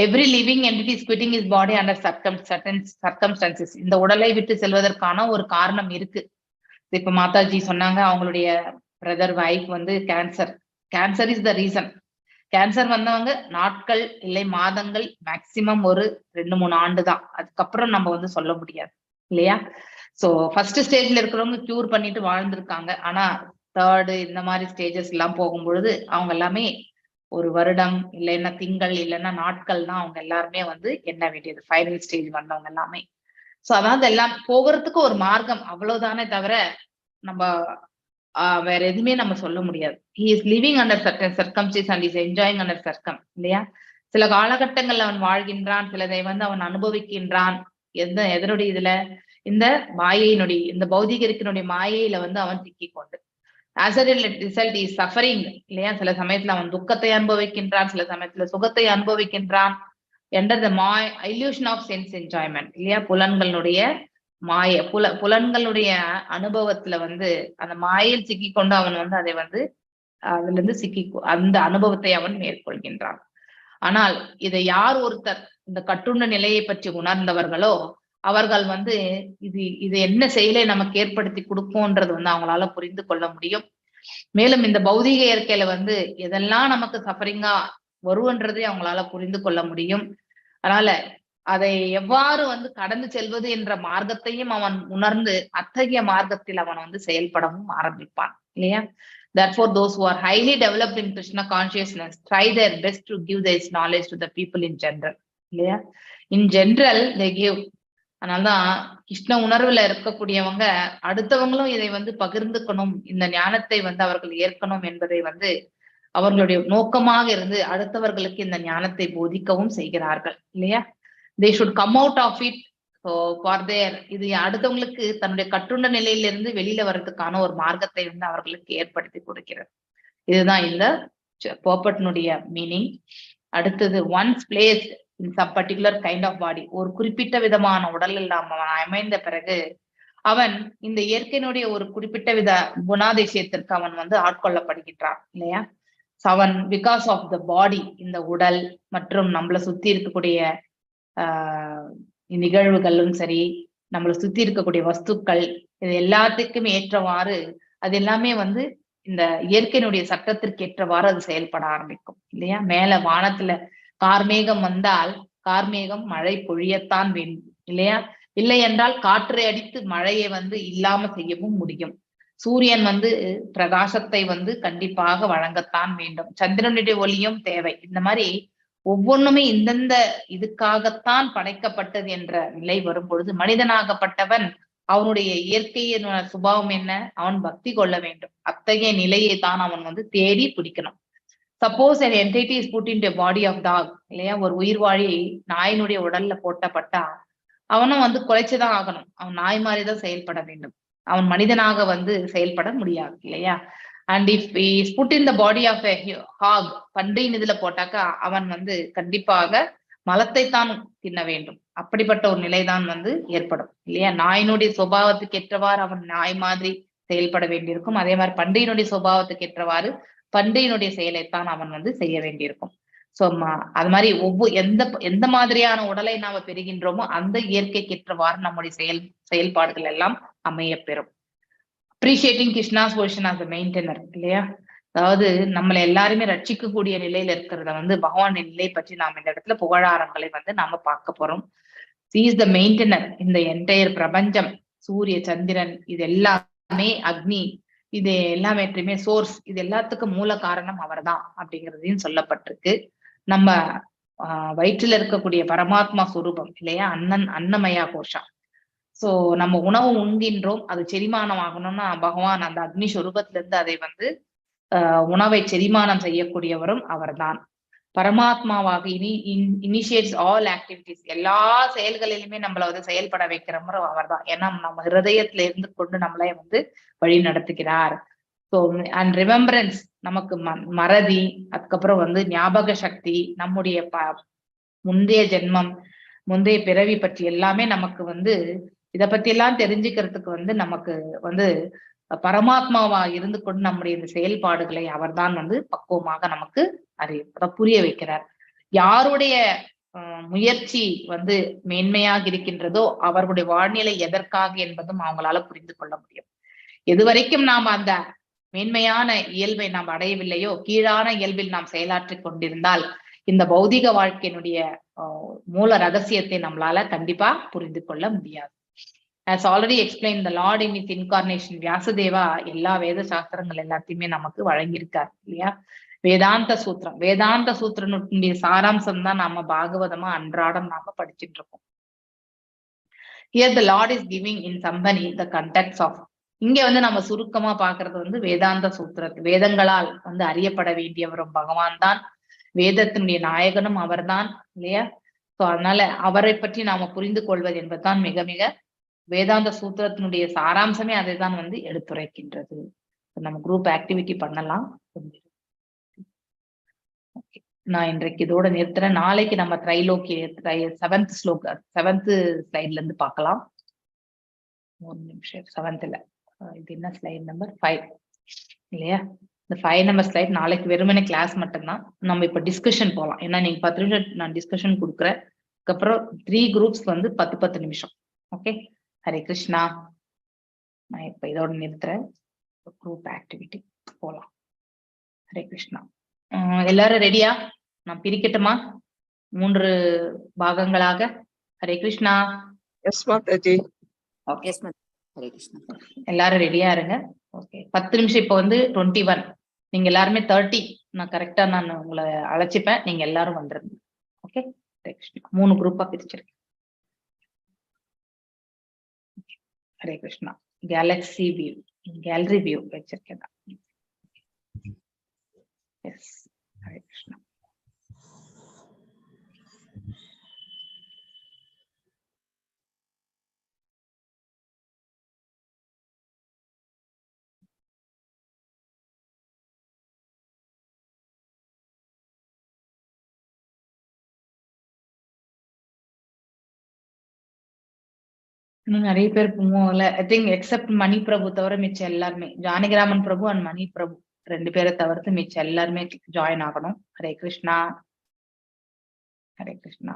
Every living entity is quitting is body under circumstances. இந்த உடலை விட்டு செல்வதற்கான ஒரு காரணம் இருக்கு. இப்ப மாதாஜி சொன்னாங்க, அவங்களுடைய பிரதர் வைஃப் வந்து cancer is the reason. Cancer வந்தவங்க நாட்கள் இல்லை மாதங்கள், மேக்சிமம் ஒரு 2-3 ஆண்டு தான். அதுக்கப்புறம் நம்ம வந்து சொல்ல முடியாது இல்லையா. சோ ஃபர்ஸ்ட் ஸ்டேஜ்ல இருக்கிறவங்க கியூர் பண்ணிட்டு வாழ்ந்திருக்காங்க. ஆனா தேர்டு இந்த மாதிரி ஸ்டேஜஸ் எல்லாம் போகும்பொழுது அவங்க எல்லாமே 1 வருடம் இல்லைன்னா திங்கள் இல்லைன்னா நாட்கள் தான் அவங்க எல்லாருமே வந்து எண்ண வேண்டியது, ஃபைனல் ஸ்டேஜ் வந்தவங்க எல்லாமே. சோ அதாவது எல்லாம் போகிறதுக்கு ஒரு மார்க்கம் அவ்வளவுதானே தவிர நம்ம வேற எதுவுமே நம்ம சொல்ல முடியாது. he is living under certain circumstances and is enjoying under இல்லையா. சில காலகட்டங்கள்ல அவன் வாழ்கின்றான், சிலதை வந்து அவன் அனுபவிக்கின்றான். எதனுடைய இதுல இந்த மாயையினுடைய இந்த பௌதிகத்தினுடைய மாயையில வந்து அவன் சிக்கிக்கொண்டு as a result is suffering இல்லையா. சில சமயத்துல அவன் துக்கத்தை அனுபவிக்கின்றான், சில சமயத்துல சுகத்தை அனுபவிக்கின்றான். என்ற the illusion of sense enjoyment இல்லையா. புலன்களுடைய புலன்களுடைய அனுபவத்துல வந்து அந்த மாயையில் சிக்கிக்கொண்டு அவன் வந்து அதை வந்து அதுல இருந்து அந்த அனுபவத்தை அவன் மேற்கொள்கின்றான். ஆனால் இதை யார் ஒருத்தர் இந்த கட்டுண்ட நிலையை பற்றி உணர்ந்தவர்களோ அவர்கள் வந்து இது என்ன செயலை நமக்கு ஏற்படுத்தி கொடுக்கும்ன்றது வந்து அவங்களால புரிந்து கொள்ள முடியும். மேலும் இந்த பௌதீக இயற்கையில வந்து எதெல்லாம் நமக்கு சஃபரிங்கா வருவன்றதை அவங்களால புரிந்து கொள்ள முடியும். அதனால அதை எவ்வாறு வந்து கடந்து செல்வது என்ற மார்க்கத்தையும் அவன் உணர்ந்து அத்தகைய மார்க்கத்தில் அவன் வந்து செயல்படவும் ஆரம்பிப்பான் இல்லையா. Therefore, those who are highly developed in Krishna consciousness try their best to give this knowledge to the people in general. இல்லையா. In general, they give. அதனால்தான் கிருஷ்ண உணர்வுல இருக்கக்கூடியவங்க அடுத்தவங்களும் இதை வந்து பகிர்ந்துக்கணும், இந்த ஞானத்தை வந்து அவர்கள் ஏற்கணும் என்பதை வந்து அவர்களுடைய நோக்கமாக இருந்து அடுத்தவர்களுக்கு இந்த ஞானத்தை போதிக்கவும் செய்கிறார்கள் இல்லையா. they should come out of it for their இது அடுத்தவங்களுக்கு தன்னுடைய கட்டுண்ட நிலையிலிருந்து வெளியில வர்றதுக்கான ஒரு மார்க்கத்தை வந்து அவர்களுக்கு ஏற்படுத்தி கொடுக்கிறது. இதுதான் இந்த பர்பட்னுடைய மீனிங். அடுத்தது once place in some particular kind of body, ஒரு குறிப்பிட்ட விதமான உடலில் நாம் அமைந்த பிறகு அவன் இந்த இயற்கையினுடைய ஒரு குறிப்பிட்ட வித குணாதிசயத்திற்கு அவன் வந்து ஆட்கொள்ளப்படுகின்றான் இல்லையா. அவன் பிகாஸ் ஆஃப் த பாடி, இந்த உடல் மற்றும் நம்மளை சுத்தி இருக்கக்கூடிய நிகழ்வுகளும் சரி, நம்மளை சுத்தி இருக்கக்கூடிய வஸ்துக்கள், இது எல்லாத்துக்கும் ஏற்றவாறு அது எல்லாமே வந்து இந்த இயற்கையினுடைய சட்டத்திற்கு ஏற்றவாறு அது செயல்பட ஆரம்பிக்கும் இல்லையா. மேல வானத்துல கார்மேகம் வந்தால் கார்மேகம் மழை பொழியத்தான் வேண்டும் இல்லையா. இல்லை என்றால் காற்றை அடித்து மழையை வந்து இல்லாம செய்யவும் முடியும். சூரியன் வந்து பிரகாசத்தை வந்து கண்டிப்பாக வழங்கத்தான் வேண்டும். சந்திரனுடைய ஒளியும் தேவை. இந்த மாதிரி ஒவ்வொன்றுமே இந்தந்த இதுக்காகத்தான் படைக்கப்பட்டது என்ற நிலை வரும் பொழுது மனிதனாகப்பட்டவன் அவனுடைய இயற்கையின் சுபாவம் என்ன, அவன் பக்தி கொள்ள வேண்டும். அத்தகைய நிலையை தான் அவன் வந்து தேடி பிடிக்கணும். Suppose an entity is put into a body of dog இல்லையா, ஒரு உயிர்வாழி நாயினுடைய உடல்ல போட்டப்பட்டா அவனும் வந்து குலைச்சுதான் ஆகணும். அவன் நாய் மாதிரிதான் செயல்பட வேண்டும். அவன் மனிதனாக வந்து செயல்பட முடியாது இல்லையா. And if is put in the body of a hog, பன்றியின் இதுல போட்டாக்கா அவன் வந்து கண்டிப்பாக மலத்தை தான் தின்ன வேண்டும். அப்படிப்பட்ட ஒரு நிலைதான் வந்து ஏற்படும் இல்லையா. நாயினுடைய சுபாவத்துக்கு ஏற்றவாறு அவன் நாய் மாதிரி செயல்பட வேண்டியிருக்கும். அதே மாதிரி பன்றியினுடைய சுபாவத்துக்கு ஏற்றவாறு பன்றியினுடைய செயலைத்தான் அவன் வந்து செய்ய வேண்டியிருக்கும். சோ அது மாதிரி எந்த மாதிரியான உடலை நாம பெறுகின்றோமோ அந்த இயற்கைக்கு ஏற்றவாறு நம்முடைய செயல்பாடுகள் எல்லாம் அமைய பெறும். அப்ரிஷியேட்டிங் கிருஷ்ணாஸ் பொசிஷன் ஆஸ் த மெயின்டெனர் இல்லையா. அதாவது நம்மளை எல்லாருமே ரட்சிக்கக்கூடிய நிலையில இருக்கிறத வந்து பகவானின் நிலை பற்றி நாம் இந்த இடத்துல புகழாரங்களை வந்து நாம பார்க்க போறோம். He is the maintainer இந்த என்டையர் பிரபஞ்சம். சூரிய சந்திரன் இது எல்லாமே, அக்னி இது எல்லாமேற்றுமே சோர்ஸ், இது எல்லாத்துக்கும் மூல காரணம் அவர்தான் அப்படிங்கிறதையும் சொல்லப்பட்டிருக்கு. நம்ம வயிற்றுல இருக்கக்கூடிய பரமாத்மா சுரூபம் இல்லையா, அன்னமயா கோஷா. சோ நம்ம உணவு உண்கின்றோம், அது செரிமானம் ஆகணும்னா பகவான் அந்த அக்னி சுரூபத்துல இருந்து அதை வந்து உணவை செரிமானம் செய்யக்கூடியவரும் அவர்தான். பரமாத்மாவாக இனிஷியேட்ஸ் ஆல் ஆக்டிவிட்டிஸ், எல்லா செயல்களிலுமே நம்மள வந்து செயல்பட வைக்கிறவரும் அவர்தான். ஏன்னா நம்ம ஹிருதயத்துல இருந்து கொண்டு நம்மளை வந்து வழி நடத்துகிறார். ஸோ அண்ட் ரிமெம்பரன்ஸ், நமக்கு மறதி, அதுக்கப்புறம் வந்து ஞாபக சக்தி, நம்முடைய முந்தைய ஜென்மம் முந்தைய பிறவி பற்றி எல்லாமே நமக்கு வந்து இதை பத்தி எல்லாம் தெரிஞ்சுக்கிறதுக்கு வந்து நமக்கு வந்து பரமாத்மாவா இருந்து கொண்டு நம்முடைய இந்த செயல்பாடுகளை அவர்தான் வந்து பக்குவமாக நமக்கு புரிய வைக்கிறார். யாருடைய முயற்சி வந்து மேன்மையாக இருக்கின்றதோ அவர்களுடைய வாழ்நிலை எதற்காக என்பதும் அவங்களால புரிந்து கொள்ள முடியும். எதுவரைக்கும் நாம் அந்த மேன்மையான இயல்பை நாம் அடையவில்லையோ, கீழான இயல்பில் நாம் செயலாற்றி கொண்டிருந்தால் இந்த பௌதிக வாழ்க்கையினுடைய மூல ரகசியத்தை நம்மளால கண்டிப்பா புரிந்து கொள்ள முடியாது. As already explained, the Lord in his incarnation, Vyasadeva எல்லா வேத சாஸ்திரங்கள் எல்லாத்தையுமே நமக்கு வழங்கியிருக்கார் இல்லையா. வேதாந்த சூத்திரனுடைய சாராம்சம் தான் நாம பாகவதமா அன்றாடம் நாம படிச்சுட்டு இருக்கோம். Here the Lord is giving in summary the contents of, இங்க வந்து நம்ம சுருக்கமா பாக்குறது வந்து வேதாந்த சூத்திரத்து, வேதங்களால் வந்து அறியப்பட வேண்டியவரும் பகவான் தான், வேதத்தினுடைய நாயகனும் அவர்தான் இல்லையா. சோ அதனால அவரை பற்றி நாம புரிந்து கொள்வது என்பதுதான் மிக மிக வேதாந்த சூத்திரத்தினுடைய சாராம்சமே அதை தான் வந்து எடுத்துரைக்கின்றது. நம்ம குரூப் ஆக்டிவிட்டி பண்ணலாம். நான் இன்றைக்கு இதோட நிறுத்துறேன். நாளைக்கு நம்ம திரைலோக்கி 7th ஸ்லைட்ல இருந்து பார்க்கலாம். 1 நிமிஷம். 7th இது என்ன ஸ்லைட் நம்பர் 5 இல்லையா. இந்த 5 நம்பர் ஸ்லைட் நாளைக்கு வெறுமனே கிளாஸ் மட்டும்தான். நம்ம இப்ப டிஸ்கஷன் போகலாம். ஏன்னா நீங்க 10 நிமிஷம் நான் டிஸ்கஷன் கொடுக்குறேன். அதுக்கப்புறம் 3 குரூப்ஸ் வந்து 10 நிமிஷம். ஓகே, ஹரே கிருஷ்ணா. நான் இப்ப இதோட நிறுத்துறேன். குரூப் ஆக்டிவிட்டி போலாம். ஹரே கிருஷ்ணா. எல்லாரும் ரெடியா? நான் பிரிக்கட்டுமா 3 பாகங்களாக? ஹரே கிருஷ்ணா. எஸ் மாதாஜி. ஓகே, ஹரே கிருஷ்ணா. எல்லாரும் ரெடியா இருங்க. ஓகே, 10 நிமிஷம். இப்போ வந்து 21, நீங்க எல்லாருமே 30. நான் கரெக்டா நான் உங்களை அழைச்சிப்பேன், நீங்க எல்லாரும் வந்துருங்க. ஓகே, ஹரே கிருஷ்ணா. 3 குரூப்பா பிரிச்சிருக்கேன். ஹரே கிருஷ்ணா. கேலரி வியூ வச்சிருக்கேன். எஸ், ஹரே கிருஷ்ணா. இன்னும் நிறைய பேர் போகல. ஐ திங்க் எக்ஸப்ட் மணி பிரபு தவிர மிச்சம் எல்லாருமே, ஜானகிராமன் பிரபு அண்ட் மணி பிரபு 2 பேரை தவிர்த்து மிச்சம் எல்லாருமே ஜாயின் ஆகணும். ஹரே கிருஷ்ணா, ஹரே கிருஷ்ணா.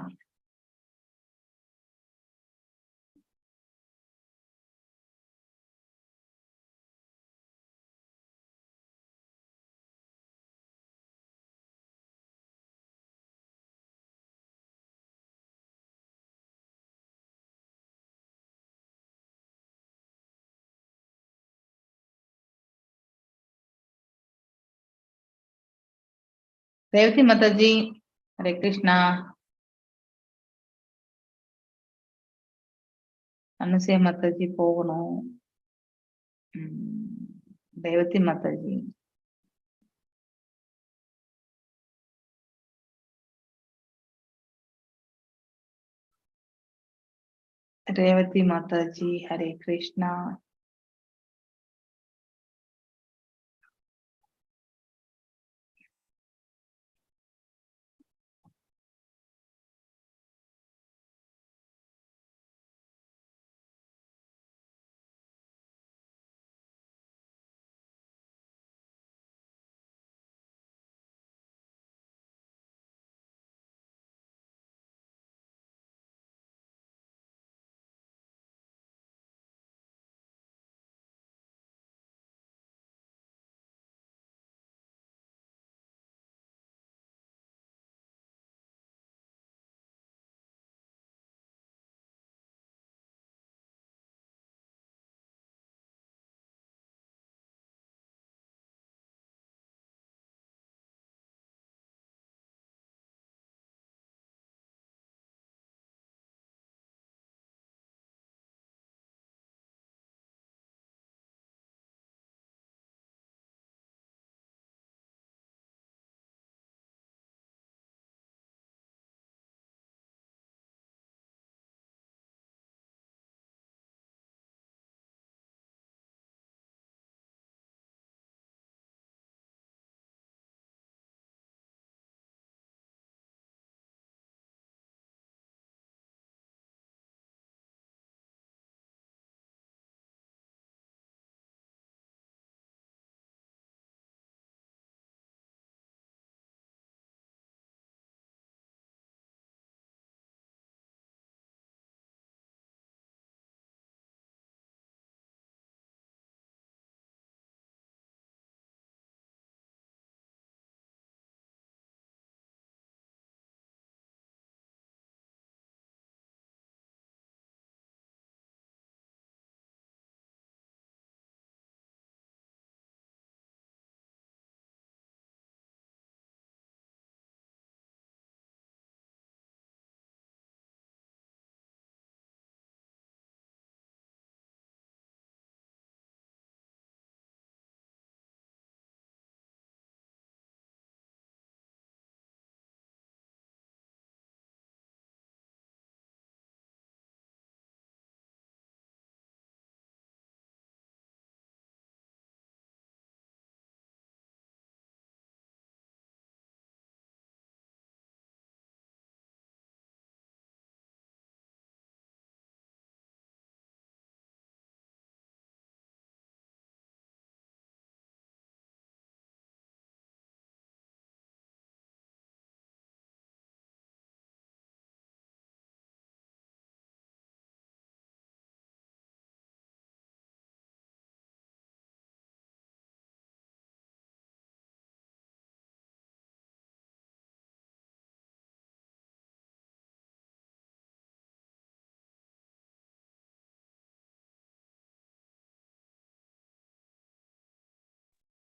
ரேவதி மாதாஜி, ஹரே கிருஷ்ணா. அனுசே மாதாஜி போகணும். ரேவதி மாதாஜி, ரேவதி மாதாஜி, ஹரே கிருஷ்ணா.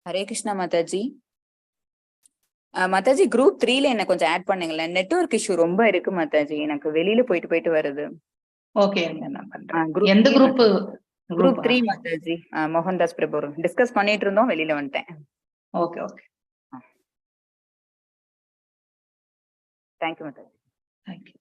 ஹரே கிருஷ்ணா மாதாஜி. மாதாஜி குரூப் 3ல என்ன கொஞ்சம் ஆட் பண்ணுங்களேன். நெட்வொர்க் இஷ்யூ ரொம்ப இருக்கு மாதாஜி, எனக்கு வெளியில போயிட்டு போயிட்டு வருது. ஓகே, நான் பண்றேன். எந்த குரூப்? குரூப் 3 மாதாஜி. மோகன்தாஸ் பிரபு டிஸ்கஸ் பண்ணிட்டு இருந்தோம், வெளியில வந்துட்டேன். Okay okay, thank you Mataji. Thank you.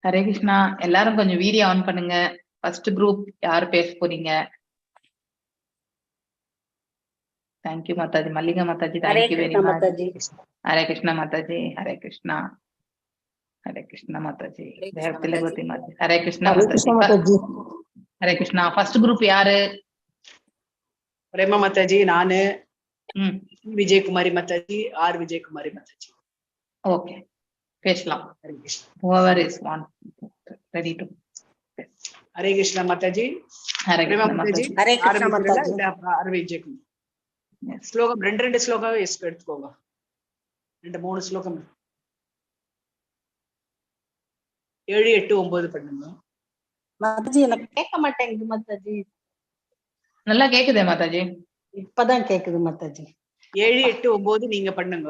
Hare Krishna. எல்லாரும் கொஞ்சம் வீடியோ ஆன் பண்ணுங்க. ஃபர்ஸ்ட் குரூப் யாரு பேச போறீங்க? Thank you Mataji. Mallika Mataji, thank you very much. Mataji. Hare Krishna Mataji. Hare Krishna. Hare Krishna Mataji. Thilagavathi Mataji. Hare Krishna Mataji. Hare Krishna. First group யாரு? பிரேமா மாதாஜி, நானு, ம், விஜயகுமாரி மாதாஜி, ஆர் விஜயகுமாரி மாதாஜி. ஓகே, பேசலாம். Hare Krishna. whoever is want ready to. Hare Krishna Mataji. Hare Prema Krishna Mataji, Mataji. Hare Krishna ஆரம்பிக்கிறதா Mataji. இல்ல ஆர் விஜயகுமார்? Yes. ஸ்லோகம் 2 ஸ்லோகம் எடுத்துக்கோங்க. 2-3 ஸ்லோகம். 7, 8, 9 பண்ணுங்க. மாதாஜி எனக்கு கேட்க மாட்டேங்குது மாதாஜி. நல்லா கேக்குதே மாதாஜி. இப்பதான் கேக்குது மாதாஜி. 7, 8, 9 நீங்க பண்ணுங்க.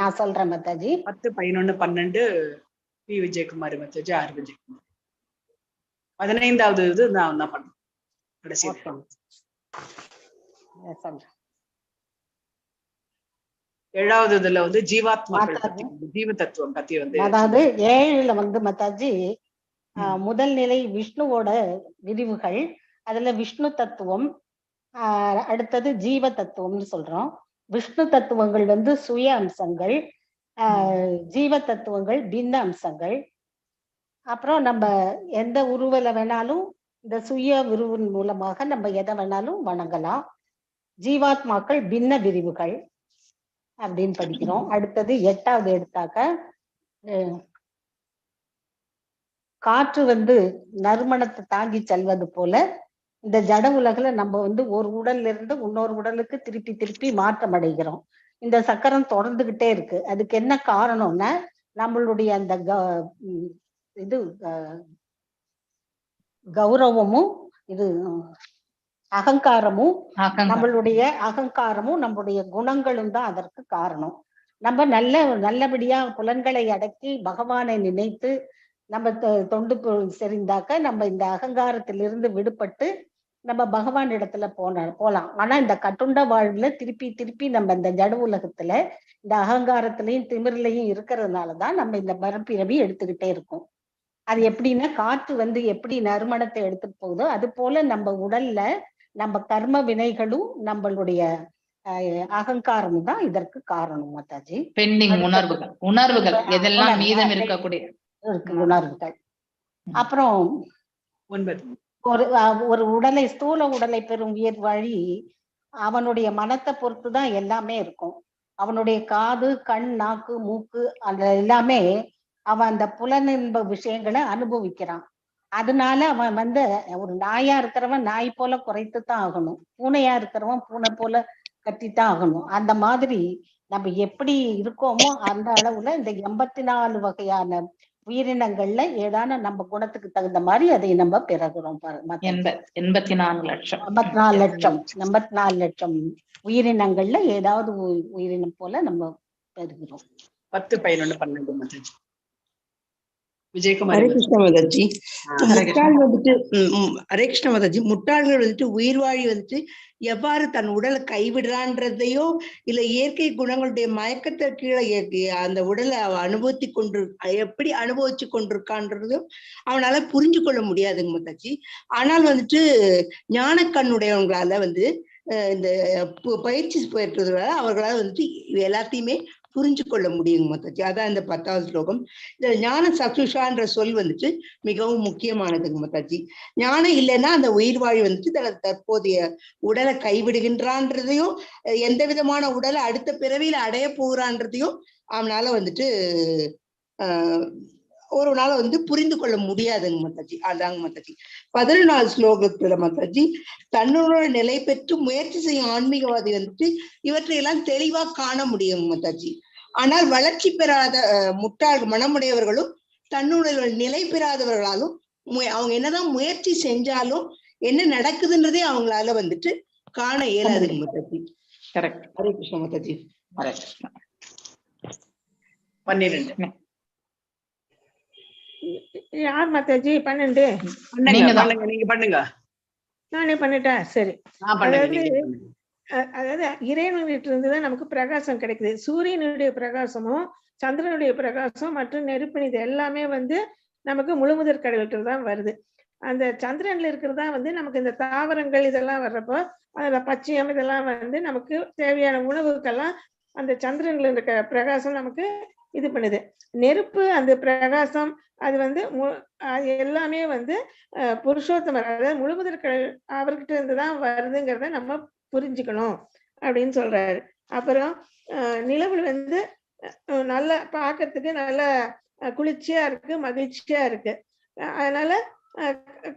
நான் சொல்றேன் மாதாஜி. 10, 11, 12 B Vijayakumari Mataji, R Vijayakumar. 15வது இது நான் தான் பண்ணேன் கடைசி. சொல்றேன். 7வது இதுல வந்து ஜீவாத்மாக்கள் பத்தி, ஜீவ தத்துவம் பத்தி வந்து, அதாவது 7ல வந்து மாதாஜி முதல் நிலை விஷ்ணுவோட விரிவுகள், அதுல விஷ்ணு தத்துவம், அடுத்தது ஜீவ தத்துவம்னு சொல்றோம். விஷ்ணு தத்துவங்கள் வந்து சுய அம்சங்கள், ஜீவ தத்துவங்கள் பின்ன அம்சங்கள். அப்புறம் நம்ம எந்த உருவல வேணாலும் இந்த சுய விருவின் மூலமாக நம்ம எதை வேணாலும் வணங்கலாம். ஜீவாத்மாக்கள் பின்ன விரிவுகள் அப்படின்னு படிக்கிறோம். அடுத்தது 8வது எடுத்தாக்க காற்று வந்து நறுமணத்தை தாங்கி செல்வது போல இந்த ஜட உலகுல நம்ம வந்து ஒரு உடல்ல இருந்து இன்னொரு உடலுக்கு திருப்பி திருப்பி மாற்றம் அடைகிறோம். இந்த சக்கரம் தொடர்ந்துகிட்டே இருக்கு. அதுக்கு என்ன காரணம்னா நம்மளுடைய அந்த இது கௌரவமும் இது அகங்காரமும் நம்மளுடைய குணங்களும் தான் அதற்கு காரணம். நம்ம நல்லபடியா புலன்களை அடக்கி பகவானை நினைத்து நம்ம தொண்டு செறிந்தாக்க நம்ம இந்த அகங்காரத்திலிருந்து விடுபட்டு நம்ம பகவான் இடத்துல போலாம். ஆனா இந்த கட்டுண்ட வாழ்வுல திருப்பி நம்ம இந்த ஜட உலகத்துல இந்த அகங்காரத்திலையும் திமிரிலையும் இருக்கிறதுனாலதான் நம்ம இந்த மரப்பிறவி எடுத்துக்கிட்டே இருக்கோம். அது எப்படின்னா காற்று வந்து எப்படி நறுமணத்தை எடுத்துட்டு போகுதோ அது போல நம்ம உடல்ல நம்ம கர்ம வினைகளும் நம்மளுடைய அகங்காரம் தான் இதற்கு காரணம் மாதாஜி. பெண்டிங் உணர்வுகள் எதெல்லாம் மீதம் இருக்கக்கூடிய உணர்வுகள். அப்புறம் 9 ஒரு உடலை ஸ்தூல உடலை பெறும் உயிர் வழி அவனுடைய மனத்தை பொறுத்துதான் எல்லாமே இருக்கும். அவனுடைய காது, கண், நாக்கு, மூக்கு அந்த எல்லாமே அவன் அந்த புலனின்ப விஷயங்களை அனுபவிக்கிறான். அதனால அவன் வந்து ஒரு நாயா இருக்கிறவன் நாய் போல குறைத்துத்தான் ஆகணும், பூனையா இருக்கிறவன் பூனை போல கட்டித்தான் ஆகணும். அந்த மாதிரி நம்ம எப்படி இருக்கோமோ அந்த அளவுல இந்த 84 வகையான உயிரினங்கள்ல ஏதான நம்ம குணத்துக்கு தகுந்த மாதிரி அதை நம்ம பெறுகிறோம். 84 லட்சம் உயிரினங்கள்ல ஏதாவது உயிரினம் போல நம்ம பெறுகிறோம். 10, 11, 12 மாதாஜி. விஜயகுமாரி. ஹரே கிருஷ்ண மாதாஜி. முட்டாள் வந்துட்டு ஹரே கிருஷ்ண மாதாஜி, முட்டாள்கள் வந்துட்டு உயிர் வாழி வந்துட்டு எவ்வாறு தன் உடலை கைவிடுறான்றதையோ இல்ல இயற்கை குணங்களுடைய மயக்கத்தை கீழே அந்த உடலை எப்படி அனுபவிச்சு கொண்டிருக்கான்றதும் அவனால புரிஞ்சு கொள்ள முடியாதுங்க மாதாஜி. ஆனால் வந்துட்டு ஞான கண்ணுடையவங்களால வந்து இந்த பயிற்சி பெற்றதுனால அவர்களால் வந்துட்டு எல்லாத்தையுமே புரிஞ்சு கொள்ள முடியுங்க மாதாஜி. அதான் இந்த 10வது ஸ்லோகம். இந்த ஞான சக்ஷுஷான்ற சொல் வந்துட்டு மிகவும் முக்கியமானதுங்க மாதாஜி. ஞானம் இல்லைன்னா அந்த உயிர் வாழி வந்துட்டு தற்போதைய உடலை கைவிடுகின்றான்றதையும் எந்த விதமான உடலை அடுத்த பிறவியில அடைய போகிறான்றதையும் அவனால வந்துட்டு ஒரு நாள் வந்து புரிந்து கொள்ள முடியாதுங்க மாதாஜி. அதாங்க மாதாஜி 14 ஸ்லோகத்துல மாதாஜி, தன்னோட நிலை பெற்று முயற்சி செய்யும் ஆன்மீகவாதி வந்துட்டு இவற்றையெல்லாம் தெளிவா காண முடியும் மாதாஜி. ஆனால் வளர்ச்சி பெறாத முட்டாள் மனமுடையவர்களும் தன்னுடைய நிலை பெறாதவர்களாலும் அவங்க என்னதான் முயற்சி செஞ்சாலும் என்ன நடக்குதுன்றதே அவங்களால வந்துட்டு காண இயலாதுங்க மாதாஜி. ஹரே கிருஷ்ண மாதாஜி. ஹரே கிருஷ்ணா. 12 யார் மாதாஜி? 12 நீங்க பண்ணுங்க. நானே பண்ணிட்டேன். சரி. அதாவது அதாவது இறைவன்கிட்ட இருந்துதான் நமக்கு பிரகாசம் கிடைக்குது. சூரியனுடைய பிரகாசமும் சந்திரனுடைய பிரகாசம் மற்றும் நெருப்பு இது எல்லாமே நமக்கு முழுமுதற் கடவுள்கிட்ட தான் வருது. அந்த சந்திரன்ல இருக்கிறதா நமக்கு இந்த தாவரங்கள் இதெல்லாம் வர்றப்போ அதுல பச்சையம் இதெல்லாம் நமக்கு தேவையான உணவுக்கெல்லாம் அந்த சந்திரன்ல இருக்க பிரகாசம் நமக்கு இது பண்ணுது. நெருப்பு அந்த பிரகாசம் அது அது எல்லாமே புருஷோத்தமர் அதாவது முழுமுதற் கடவுள் அவர்கிட்ட இருந்துதான் வருதுங்கிறத நம்ம புரிஞ்சுக்கணும் அப்படின்னு சொல்றாரு. அப்புறம் நிலவு நல்ல பார்க்கறதுக்கு நல்ல குளிர்ச்சியா இருக்கு, மகிழ்ச்சியா இருக்கு. அதனால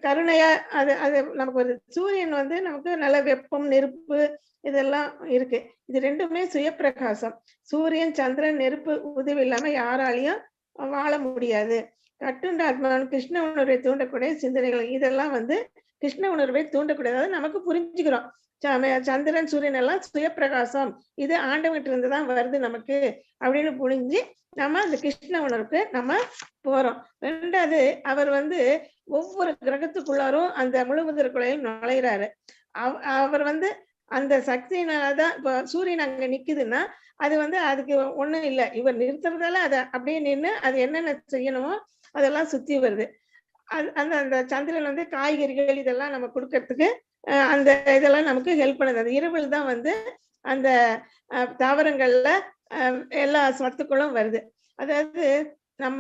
கருணையா அது நமக்கு ஒரு சூரியன் நமக்கு நல்ல வெப்பம் நெருப்பு இதெல்லாம் இருக்கு. இது ரெண்டுமே சுயப்பிரகாசம். சூரியன் சந்திரன் நெருப்பு உதவி இல்லாம யாராலையும் வாழ முடியாது. கட்டுண்ட ஆத்மாவின் கிருஷ்ண உணர்வை தூண்டக்கூடிய சிந்தனைகள் இதெல்லாம் கிருஷ்ண உணர்வை தூண்டக்கூடியது நமக்கு புரிஞ்சுக்கிறோம். சந்திரன் சூரியன் எல்லாம் சுயப்பிரகாசம், இது ஆண்டவங்கிட்ட இருந்துதான் வருது நமக்கு அப்படின்னு புரிஞ்சு நம்ம அந்த கிருஷ்ண உணர்வுக்கு நம்ம போறோம். ரெண்டாவது அவர் ஒவ்வொரு கிரகத்துக்குள்ளாரும் அந்த முழுமுதற் குழையில் நுழையிறாரு. அவர் அந்த சக்தியினாலதான் இப்ப சூரியன் அங்க நிக்குதுன்னா அது அதுக்கு ஒண்ணும் இல்லை, இவர் நிறுத்துறதால அதை அப்படியே நின்று அது என்னென்ன செய்யணுமோ அதெல்லாம் சுத்தி வருது. அந்த அந்த சந்திரன் காய்கறிகள் இதெல்லாம் நம்ம கொடுக்கறதுக்கு அந்த இதெல்லாம் நமக்கு ஹெல்ப் பண்ணுது. அந்த இரவில் தான் அந்த தாவரங்கள்ல எல்லா சத்துக்களும் வருது. அதாவது நம்ம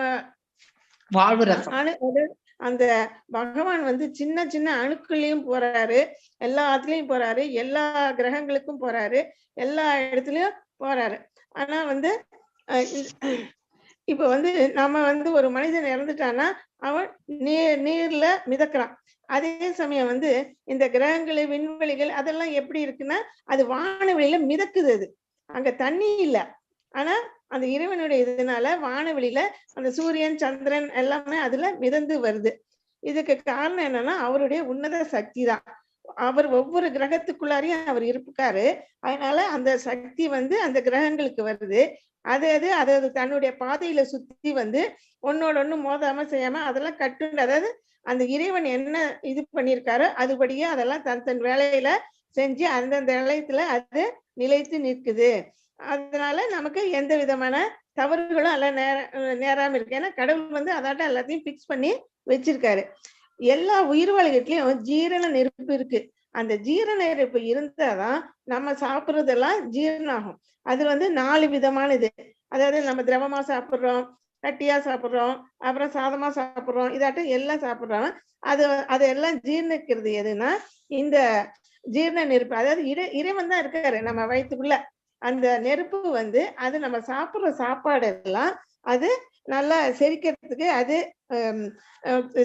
அந்த பகவான் சின்ன சின்ன அணுக்கள்லயும் போறாரு, எல்லாத்துலயும் போறாரு, எல்லா கிரகங்களுக்கும் போறாரு, எல்லா இடத்துலயும் போறாரு. ஆனா இப்ப நம்ம ஒரு மனிதன் இறந்துட்டான்னா அவன் நீர்ல மிதக்கிறான். அதே சமயம் இந்த கிரகங்கள் விண்வெளிகள் அதெல்லாம் எப்படி இருக்குன்னா அது வானவெளியில மிதக்குது. அது அங்க தண்ணி இல்ல, ஆனா அந்த இறைவனுடைய இதனால வானவெளியில அந்த சூரியன் சந்திரன் எல்லாமே அதுல மிதந்து வருது. இதுக்கு காரணம் என்னன்னா அவருடைய உன்னத சக்தி தான். அவர் ஒவ்வொரு கிரகத்துக்குள்ளாரையும் அவர் இருக்காரு. அதனால அந்த சக்தி அந்த கிரகங்களுக்கு வருது. அது தன்னுடைய பாதையில சுத்தி ஒன்னோட ஒண்ணு மோதாம செய்யாம அதெல்லாம் கட்டுண்டு, அதாவது அந்த இறைவன் என்ன இது பண்ணியிருக்காரோ அதுபடியே அதெல்லாம் தன் வேலையில செஞ்சு அந்தந்த நிலையத்துல அது நிலைத்து நிற்குது. அதனால நமக்கு எந்த விதமான தவறுகளும் எல்லாம் நேராம இருக்கு. ஏன்னா கடவுள் அதாட்ட எல்லாத்தையும் பிக்ஸ் பண்ணி வச்சிருக்காரு. எல்லா உயிர்வாழிகட்லயும் ஜீரண நெருப்பு இருக்கு. அந்த ஜீரண நெருப்பு இருந்தாதான் நம்ம சாப்பிடுறதெல்லாம் ஜீரணாகும். அது 4 விதமானது. அதாவது நம்ம திரவமா சாப்பிடுறோம், கட்டியா சாப்பிடுறோம், அப்புறம் சாதமா சாப்பிடுறோம், இதாட்டும் எல்லாம் சாப்பிடுறோம். அதெல்லாம் ஜீர்ணிக்கிறது எதுன்னா இந்த ஜீரண நெருப்பு. அதாவது இறைவன் தான் இருக்காரு நம்ம வயிற்றுக்குள்ள. அந்த நெருப்பு அது நம்ம சாப்பிடுற சாப்பாடு எல்லாம் அது நல்லா செரிக்கிறதுக்கு அது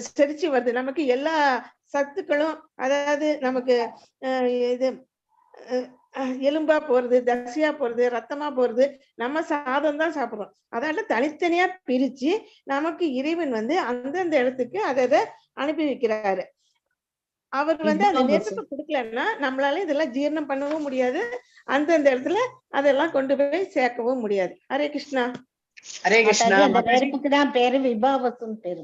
செரிச்சு வருது. நமக்கு எல்லா சத்துக்களும், அதாவது நமக்கு இது எலும்பா போறது, தசையா போறது, ரத்தமா போறது நம்ம சாதம் தான் சாப்பிடுறோம். அதால தனித்தனியா பிரிச்சு நமக்கு இறைவன் அந்தந்த இடத்துக்கு அதை அனுப்பி வைக்கிறாரு. அவர் அந்த நெருப்பு கொடுக்கலன்னா நம்மளால இதெல்லாம் ஜீரணம் பண்ணவும் முடியாது, அந்தந்த இடத்துல அதெல்லாம் கொண்டு போய் சேர்க்கவும் முடியாது. ஹரே கிருஷ்ணா. ஹரே கிருஷ்ணா. அந்த நெருப்புக்கு தான் பேரு விபாவசுன்னு பேரு.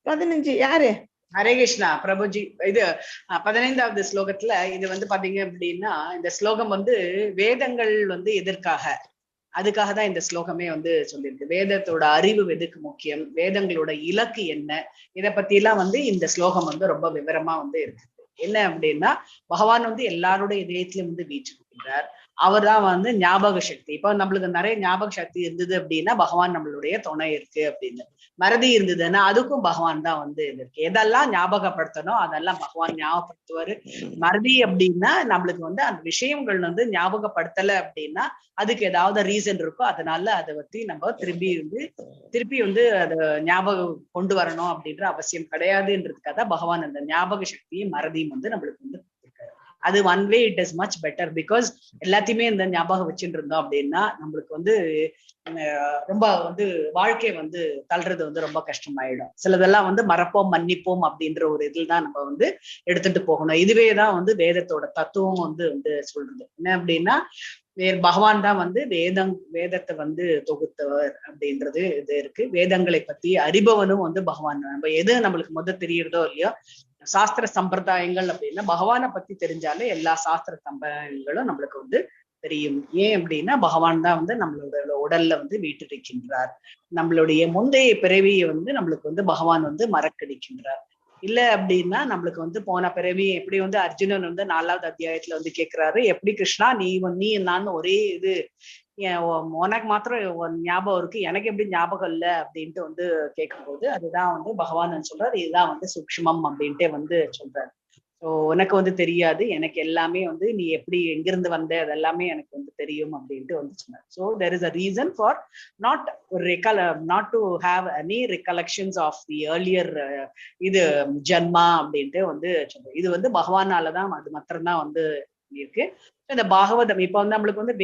15 யாரு? ஹரே கிருஷ்ணா பிரபுஜி. இது 15வது ஸ்லோகத்துல இது பாத்தீங்க அப்படின்னா இந்த ஸ்லோகம் வேதங்கள் எதற்காக, அதுக்காக தான் இந்த ஸ்லோகமே சொல்லியிருக்கு. வேதத்தோட அறிவு எதுக்கு முக்கியம், வேதங்களோட இலக்கு என்ன, இதை பத்தி எல்லாம் இந்த ஸ்லோகம் ரொம்ப விவரமா இருக்கு. என்ன அப்படின்னா பகவான் எல்லாருடைய இதயத்திலும் வீற்றிருக்கின்றார். அவர் தான் ஞாபக சக்தி. இப்போ நம்மளுக்கு நிறைய ஞாபக சக்தி இருந்தது அப்படின்னா பகவான் நம்மளுடைய துணை இருக்கு அப்படின்னு. மறதி இருந்ததுன்னா அதுக்கும் பகவான் தான் இருக்கு. எதெல்லாம் ஞாபகப்படுத்தணும் அதெல்லாம் பகவான் ஞாபகப்படுத்துவாரு. மறதி அப்படின்னா நம்மளுக்கு அந்த விஷயங்கள் ஞாபகப்படுத்தல அப்படின்னா அதுக்கு ஏதாவது ரீசன் இருக்கோ, அதனால அதை பத்தி நம்ம திருப்பி அதை ஞாபகம் கொண்டு வரணும் அப்படின்ற அவசியம் கிடையாதுன்றதுக்காக பகவான் அந்த ஞாபக சக்தியும் மறதியும் நம்மளுக்கு அது one way it is much better. Because எல்லாத்தையுமே இந்த ஞாபகம் வச்சுட்டு இருந்தோம் அப்படின்னா நம்மளுக்கு ரொம்ப வாழ்க்கை தள்ளுறது ரொம்ப கஷ்டமாயிடும். சிலதெல்லாம் மறப்போம் மன்னிப்போம் அப்படின்ற ஒரு இதில் தான் நம்ம எடுத்துட்டு போகணும். இதுவேதான் வேதத்தோட தத்துவம் சொல்றது. என்ன அப்படின்னா பகவான் தான் வேதத்தை தொகுத்தவர் அப்படின்றது இது இருக்கு. வேதங்களை பத்தி அறிபவனும் பகவான் தான். நம்ம எது நம்மளுக்கு தெரியறதோ இல்லையோ சாஸ்திர சம்பிரதாயங்கள் அப்படின்னா பகவானை பத்தி தெரிஞ்சாலே எல்லா சாஸ்திர சம்பிரதாயங்களும் நம்மளுக்கு வந்து தெரியும். ஏன் அப்படின்னா பகவான் தான் வந்து நம்மளோட உடல்ல வந்து வீட்டிருக்கின்றார். நம்மளுடைய முந்தைய பிறவியை வந்து நம்மளுக்கு வந்து பகவான் வந்து மறக்கடிக்கின்றார். இல்ல அப்படின்னா நம்மளுக்கு வந்து போன பிறவி எப்படி வந்து அர்ஜுனன் வந்து 4வது அத்தியாயத்துல வந்து கேட்கிறாரு, எப்படி கிருஷ்ணா நீ நான் ஒரே இது உனக்கு மாத்திரம் ஞாபகம் இருக்கு, எனக்கு எப்படி ஞாபகம் இல்லை அப்படின்ட்டு வந்து கேட்கும்போது அதுதான் வந்து பகவான் சொல்றாரு, இதுதான் வந்து சூக்ஷ்மம் அப்படின்ட்டே வந்து சொல்றாரு. ஸோ உனக்கு வந்து தெரியாது, எனக்கு எல்லாமே வந்து நீ எப்படி எங்கிருந்து வந்த அதெல்லாமே எனக்கு வந்து தெரியும் அப்படின்ட்டு வந்து சொன்னார். So there is a reason for not to have any recollections of the earlier இது ஜன்மா அப்படின்ட்டு வந்து சொல்றேன். இது வந்து பகவானாலதான் அது மாத்திரம்தான் வந்து இருக்கு. இந்த பாகவதம் இப்ப வந்து நம்மளுக்கு வந்து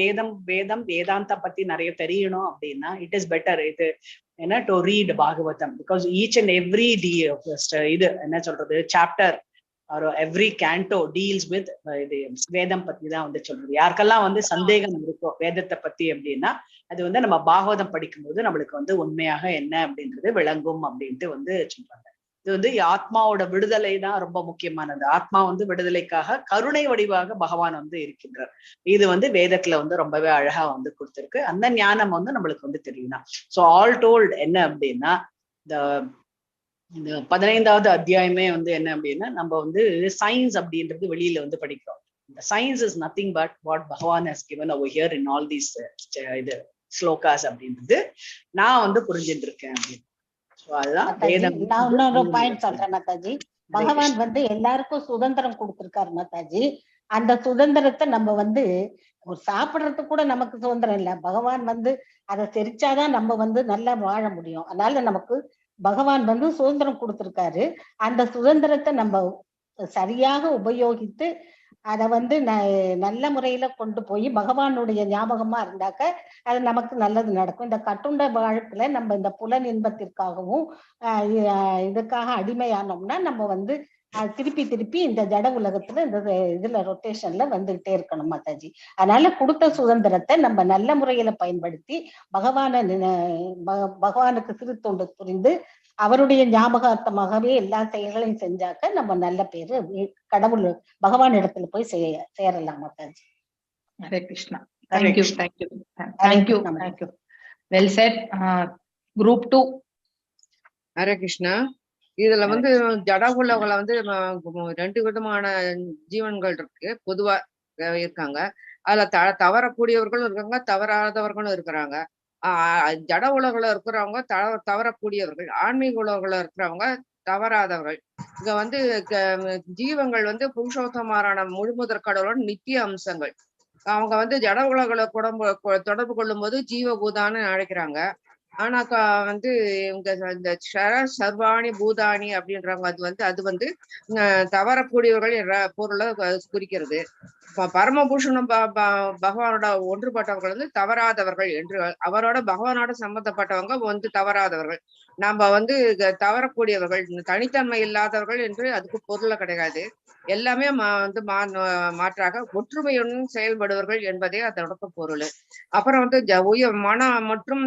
வேதாந்த பத்தி நிறைய தெரியணும் அப்படின்னா இட் இஸ் பெட்டர் இது என்ன to read Bhagavatam. Because each and every இது என்ன சொல்றது chapter or every canto deals with இது வேதம் பத்தி தான் வந்து சொல்றது. யாருக்கெல்லாம் வந்து சந்தேகம் இருக்கோ வேதத்தை பத்தி அப்படின்னா அது வந்து நம்ம பாகவதம் படிக்கும்போது நம்மளுக்கு வந்து உண்மையாக என்ன அப்படின்றது விளங்கும் அப்படின்ட்டு வந்து சொல்றாங்க. இது வந்து ஆத்மாவோட விடுதலை தான் ரொம்ப முக்கியமானது. ஆத்மா வந்து விடுதலைக்காக கருணை வடிவாக பகவான் வந்து இருக்கின்றார். இது வந்து வேதத்துல வந்து ரொம்பவே அழகா வந்து கொடுத்திருக்கு. அந்த ஞானம் வந்து நம்மளுக்கு வந்து தெரியும்னா ஸோ ஆல் டோல்ட் என்ன அப்படின்னா இந்த 15வது அத்தியாயமே வந்து என்ன அப்படின்னா நம்ம வந்து சயின்ஸ் அப்படின்றது வெளியில வந்து படிக்கிறோம். இந்த science is nothing but what பகவான் has given over here in all these இது ஸ்லோகாஸ் அப்படின்றது நான் வந்து புரிஞ்சுட்டு இருக்கேன் அப்படின்னு. நான் இன்னொரு பாயிண்ட் சொல்றேன் மாதாஜி. பகவான் வந்து எல்லாருக்கும் சுதந்திரம் கொடுத்திருக்காரு மாதாஜி. அந்த சுதந்திரத்தை நம்ம வந்து ஒரு சாப்பிடுறதுக்கு கூட நமக்கு சுதந்திரம் இல்லை. பகவான் வந்து அதை செரிச்சாதான் நம்ம வந்து நல்லா வாழ முடியும். அதனால நமக்கு பகவான் வந்து சுதந்திரம் கொடுத்திருக்காரு. அந்த சுதந்திரத்தை நம்ம சரியாக உபயோகித்து அதை வந்து நல்ல முறையில கொண்டு போய் பகவானுடைய ஞாபகமா இருந்தாக்க அது நமக்கு நல்லது நடக்கும். இந்த கட்டுண்ட வாழ்க்கையில நம்ம இந்த புலன் இன்பத்திற்காகவும் இதுக்காக அடிமையானோம்னா நம்ம வந்து திருப்பி இந்த ஜட உலகத்துல இந்த இதுல ரொட்டேஷன்ல வந்துகிட்டே இருக்கணும் மாதாஜி. அதனால கொடுத்த சுதந்திரத்தை நம்ம நல்ல முறையில பயன்படுத்தி பகவானுக்கு சிறு தொண்டு புரிந்து அவருடைய ஞாபகார்த்தமாகவே எல்லா செயல்களையும் செஞ்சாக்க நம்ம நல்ல பேரு கடவுள் பகவான் இடத்துல போய் சேரலாம் Mataji. Hare Krishna. Thank you. Well set. Group 2. Hare Krishna. இதுல வந்து ஜட உலகளை வந்து 2 விதமான ஜீவன்கள் இருக்கு, பொதுவா இருக்காங்க. அதுல தவறக்கூடியவர்களும் இருக்காங்க, தவறாதவர்களும் இருக்கிறாங்க. ஜட உலகில இருக்கிறவங்க தவறக்கூடியவர்கள், ஆன்மீக உலகில இருக்கிறவங்க தவறாதவர்கள். இங்க வந்து ஜீவங்கள் வந்து புருஷோத்தமாரான முழுமுதற் கடவுளோட நித்திய அம்சங்கள். அவங்க வந்து ஜட உலகில தொடர்பு கொள்ளும் போது ஜீவபூதான்னு அழைக்கிறாங்க. ஆனாக்கா வந்து இவங்க இந்த சர்வாணி பூதானி அப்படின்றவங்க அது வந்து தவறக்கூடியவர்கள் என்ற பொருளை குறிக்கிறது. பரமபூஷணம் பகவானோட ஒன்றுபட்டவர்கள் வந்து தவறாதவர்கள் என்று, அவரோட பகவானோட சம்பந்தப்பட்டவங்க வந்து தவறாதவர்கள். நம்ம வந்து தவறக்கூடியவர்கள், தனித்தன்மை இல்லாதவர்கள் என்று அதுக்கு பொருளை கிடையாது. எல்லாமே வந்து மாற்றாக ஒற்றுமையுடன் செயல்படுவர்கள் என்பதே அதோட பொருள். அப்புறம் வந்து மன மற்றும்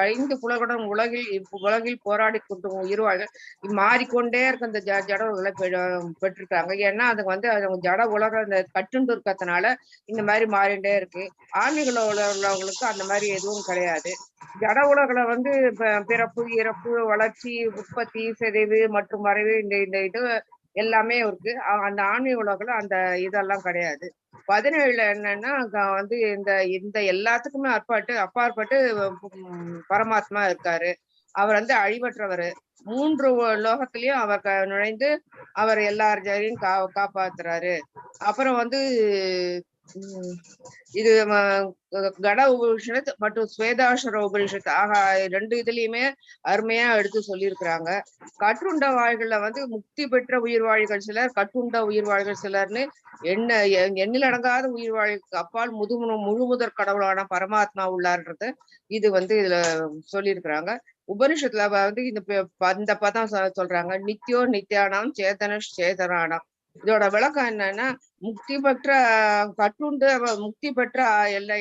5 புலகுடன் உலகில் போராடி கொண்டு உயிர்வாழ்கள் மாறிக்கொண்டே இருக்க இந்த ஜட உலகளை பெற்றிருக்காங்க. ஏன்னா அது வந்து ஜட உலக இந்த கட்டுண்டு இருக்கிறதுனால இந்த மாதிரி மாறிண்டே இருக்கு. ஆன்மீக உள்ளவங்களுக்கு அந்த மாதிரி எதுவும் கிடையாது. ஜட உலகளை வந்து பிறப்பு, இறப்பு, வளர்ச்சி, உற்பத்தி, சிதைவு மற்றும் மறைவு இந்த இது எல்லாமே இருக்கு. அந்த ஆன்மீக உலகில அந்த இதெல்லாம் கிடையாது. 17 என்னன்னா வந்து இந்த எல்லாத்துக்குமே அப்பாற்பட்டு பரமாத்மா இருக்காரு. அவர் வந்து அழிவற்றவர். 3 லோகத்திலயும் அவர் நுழைந்து அவர் எல்லாரையும் காப்பாத்துறாரு. அப்புறம் வந்து இது கட உபனிஷத் மற்றும் ஸ்வேதாஸ்வர உபனிஷத் ஆக 2 இதுலயுமே அருமையா எடுத்து சொல்லியிருக்கிறாங்க. கட்டுண்ட வாழ்கள்ல வந்து முக்தி பெற்ற உயிர்வாழிகள் சிலர், கட்டுண்ட உயிர்வாழிகள் சிலர்னு எண்ணிலடங்காத உயிர்வாழிக்கு அப்பால் முழுமுதற் கடவுளான பரமாத்மா உள்ளார்ன்றது இது வந்து இதுல சொல்லியிருக்கிறாங்க. உபனிஷத்துல வந்து இந்த பதம் சொல்றாங்க, நித்யோ நித்யானாம் சேதன சேதனானாம். இதோட விளக்கம் என்னன்னா, முக்தி பெற்ற கட்டுண்டு முக்தி பெற்ற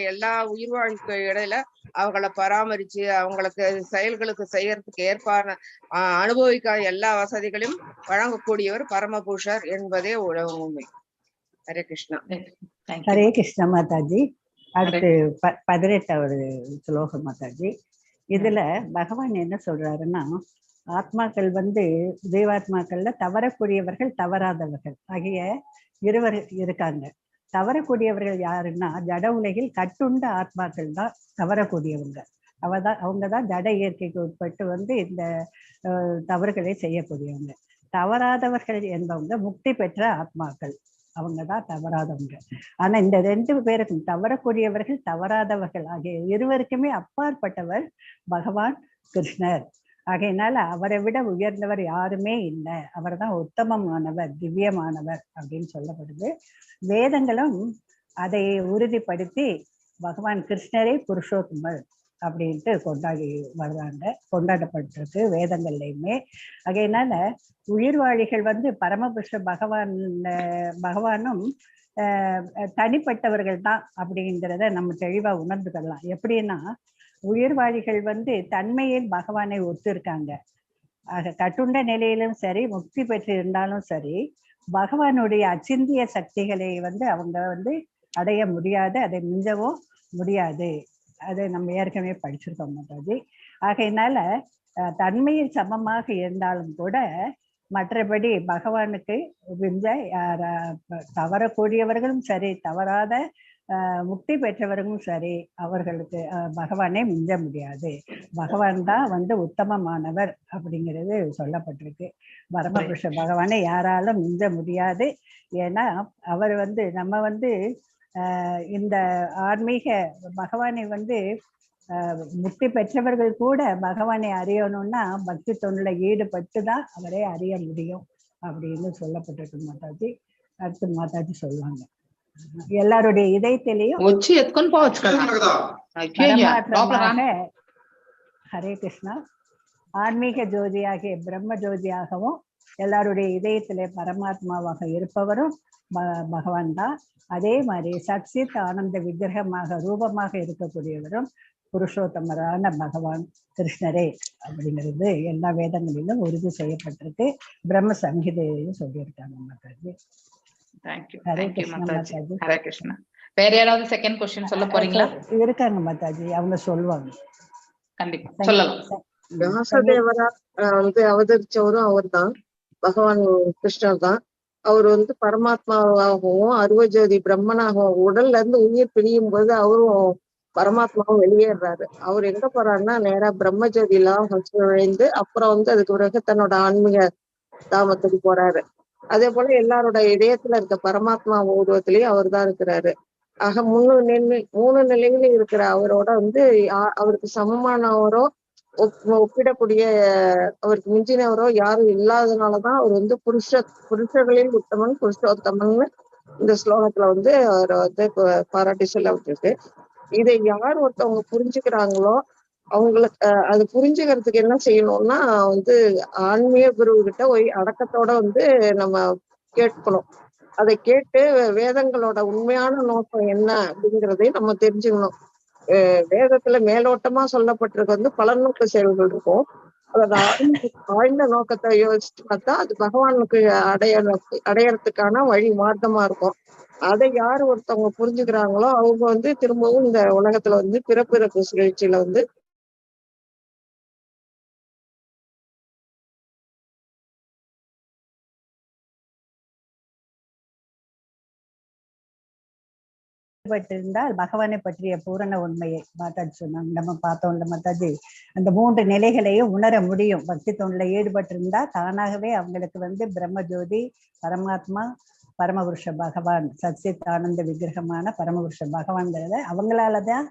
எல்லா உயிர்வாழ்க்கு இடையில அவங்கள பராமரிச்சு அவங்களுக்கு செயல்களுக்கு செய்யறதுக்கு ஏற்பான அனுபவிக்காத எல்லா வசதிகளையும் வழங்கக்கூடியவர் பரமபுருஷர் என்பதே உண்மை. ஹரே கிருஷ்ணா. ஹரே கிருஷ்ணா மாதாஜி. அடுத்து 18வது ஸ்லோகம் மாதாஜி. இதுல பகவான் என்ன சொல்றாருன்னா, ஆத்மாக்கள் ஜீவாத்மாக்கள்ல தவறக்கூடியவர்கள் தவறாதவர்கள் ஆகிய இருவர் இருக்காங்க. தவறக்கூடியவர்கள் யாருன்னா, ஜட உலகில் கட்டுண்ட ஆத்மாக்கள் தான் தவறக்கூடியவங்க. அவங்கதான் ஜட இயற்கைக்கு உட்பட்டு இந்த தவறுகளை செய்யக்கூடியவங்க. தவறாதவர்கள் என்பவங்க முக்தி பெற்ற ஆத்மாக்கள், அவங்கதான் தவறாதவங்க. ஆனா இந்த 2 பேருக்கும் தவறக்கூடியவர்கள் தவறாதவர்கள் ஆகிய இருவருக்குமே அப்பாற்பட்டவர் பகவான் கிருஷ்ணர். ஆகையினால அவரை விட உயர்ந்தவர் யாருமே இல்லை. அவர் தான் உத்தமமானவர், திவ்யமானவர் அப்படின்னு சொல்லப்படுது. வேதங்களும் அதை உறுதிப்படுத்தி பகவான் கிருஷ்ணரே புருஷோத்தமர் அப்படின்ட்டு கொண்டாடப்பட்டிருக்கு வேதங்கள்லையுமே. ஆகையினால உயிர்வாழிகள் பரமபுருஷ பகவானும் தனிப்பட்டவர்கள் தான் அப்படிங்கிறத நம்ம தெளிவா உணர்ந்துக்கலாம். எப்படின்னா, உயிர்வாழிகள் தன்மையில் பகவானை ஒத்து இருக்காங்க. ஆக கட்டுண்ட நிலையிலும் சரி, முக்தி பெற்று இருந்தாலும் சரி, பகவானுடைய அச்சிந்திய சக்திகளை அவங்க அடைய முடியாது, அதை மிஞ்சவும் முடியாது. அதை நம்ம ஏற்கனவே படிச்சிருக்கோம் மாதாஜி. ஆகையினால தன்மையில் சமமாக இருந்தாலும் கூட மற்றபடி பகவானுக்கு மிஞ்ச தவறக்கூடியவர்களும் சரி, தவறாத முக்தி பெற்றவர்களும் சரி, அவர்களுக்கு பகவானே மிஞ்ச முடியாது. பகவான் தான் உத்தமமானவர் அப்படிங்கிறது சொல்லப்பட்டிருக்கு. பரமபுருஷ பகவானை யாராலும் மிஞ்ச முடியாது. ஏன்னா அவர் நம்ம இந்த ஆன்மீக பகவானை முக்தி பெற்றவர்கள் கூட பகவானை அறியணும்னா பக்தி தொண்டுல ஈடுபட்டு தான் அவரை அறிய முடியும் அப்படின்னு சொல்லப்பட்டிருக்கு மாதாஜி. அடுத்து மாதாஜி சொல்லுவாங்க, எல்லாருடைய இதயத்திலையும் ஹரே கிருஷ்ணா ஆன்மீக ஜோதியாகிய பிரம்ம ஜோதியாகவும் எல்லாருடைய இதயத்திலே பரமாத்மாவாக இருப்பவரும் பகவான் தான். அதே மாதிரி சத்சித் ஆனந்த விக்கிரகமாக ரூபமாக இருக்கக்கூடியவரும் புருஷோத்தமரான பகவான் கிருஷ்ணரே அப்படிங்கிறது எல்லா வேதங்களிலும் உறுதி செய்யப்பட்டிருக்கு. பிரம்ம சங்கீதையும் சொல்லியிருக்காங்க மாதாஜி. ஹரே கிருஷ்ணா. வேற யாராவது செகண்ட் क्वेश्चन சொல்ல போறீங்களா? இருக்காங்க மாதாஜி, அவங்க சொல்லுவாங்க. கண்டிப்பா சொல்லலாம். வியாசதேவரா அவதரிச்சவரும் அவர் தான், பகவான் கிருஷ்ணர் தான். அவர் பரமாத்மாவாகவும் அருவஜோதி பிரம்மனாகவும் உடல்ல இருந்து உயிர் பிரியும் போது அவரும் பரமாத்மாவும் வெளியேறாரு. அவர் எங்க போறாருன்னா நேரா பிரம்மஜோதிலாம் நுழைந்து அப்புறம் அதுக்கு பிறகு தன்னோட ஆன்மீக தாமத்துக்கு போறாரு. அதே போல எல்லாரோட இதயத்துல இருக்க பரமாத்மா உருவத்திலேயே அவர் தான் இருக்கிறாரு. ஆக 3 நிலையிலும் இருக்கிற அவரோட அவருக்கு சமமானவரோ ஒப்பிடக்கூடிய அவருக்கு மிஞ்சினவரோ யாரும் இல்லாதனாலதான் அவர் புருஷர்களில் உத்தமன் புருஷோத்தமன் இந்த ஸ்லோகத்துல அவர் பாராட்டி சொல்லப்பட்டிருக்கு. இதை யார் ஒருத்தவங்க புரிஞ்சுக்கிறாங்களோ அவங்களுக்கு அது புரிஞ்சுக்கிறதுக்கு என்ன செய்யணும்னா ஆன்மீக குரு கிட்ட அடக்கத்தோட நம்ம கேட்கணும். அதை கேட்டு வேதங்களோட உண்மையான நோக்கம் என்ன அப்படிங்கிறதையும் நம்ம தெரிஞ்சுக்கணும். வேதத்துல மேலோட்டமா சொல்லப்பட்டிருக்கு பலநோக்கு செயல்கள் இருக்கும். அதோட ஆழ்ந்த நோக்கத்தை யோசிச்சு பார்த்தா அது பகவானுக்கு அடையறதுக்கான வழி மார்க்கமா இருக்கும். அதை யாரு ஒருத்தவங்க புரிஞ்சுக்கிறாங்களோ அவங்க திரும்பவும் இந்த உலகத்துல பிறப்பிறப்பு சுழற்சியில இருந்தால் பகவானை பற்றிய பூரண உண்மையை மாதாஜி சொன்னாங்க. நம்ம பார்த்தோம்ல மாதாஜி, அந்த 3 நிலைகளையும் உணர முடியும். பக்தி தொண்டில் ஈடுபட்டிருந்தா தானாகவே அவங்களுக்கு பிரம்மஜோதி பரமாத்மா பரமபுருஷ பகவான் சத்சித் ஆனந்த விக்கிரகமான பரமபுருஷ பகவான்கிறத அவங்களாலதான்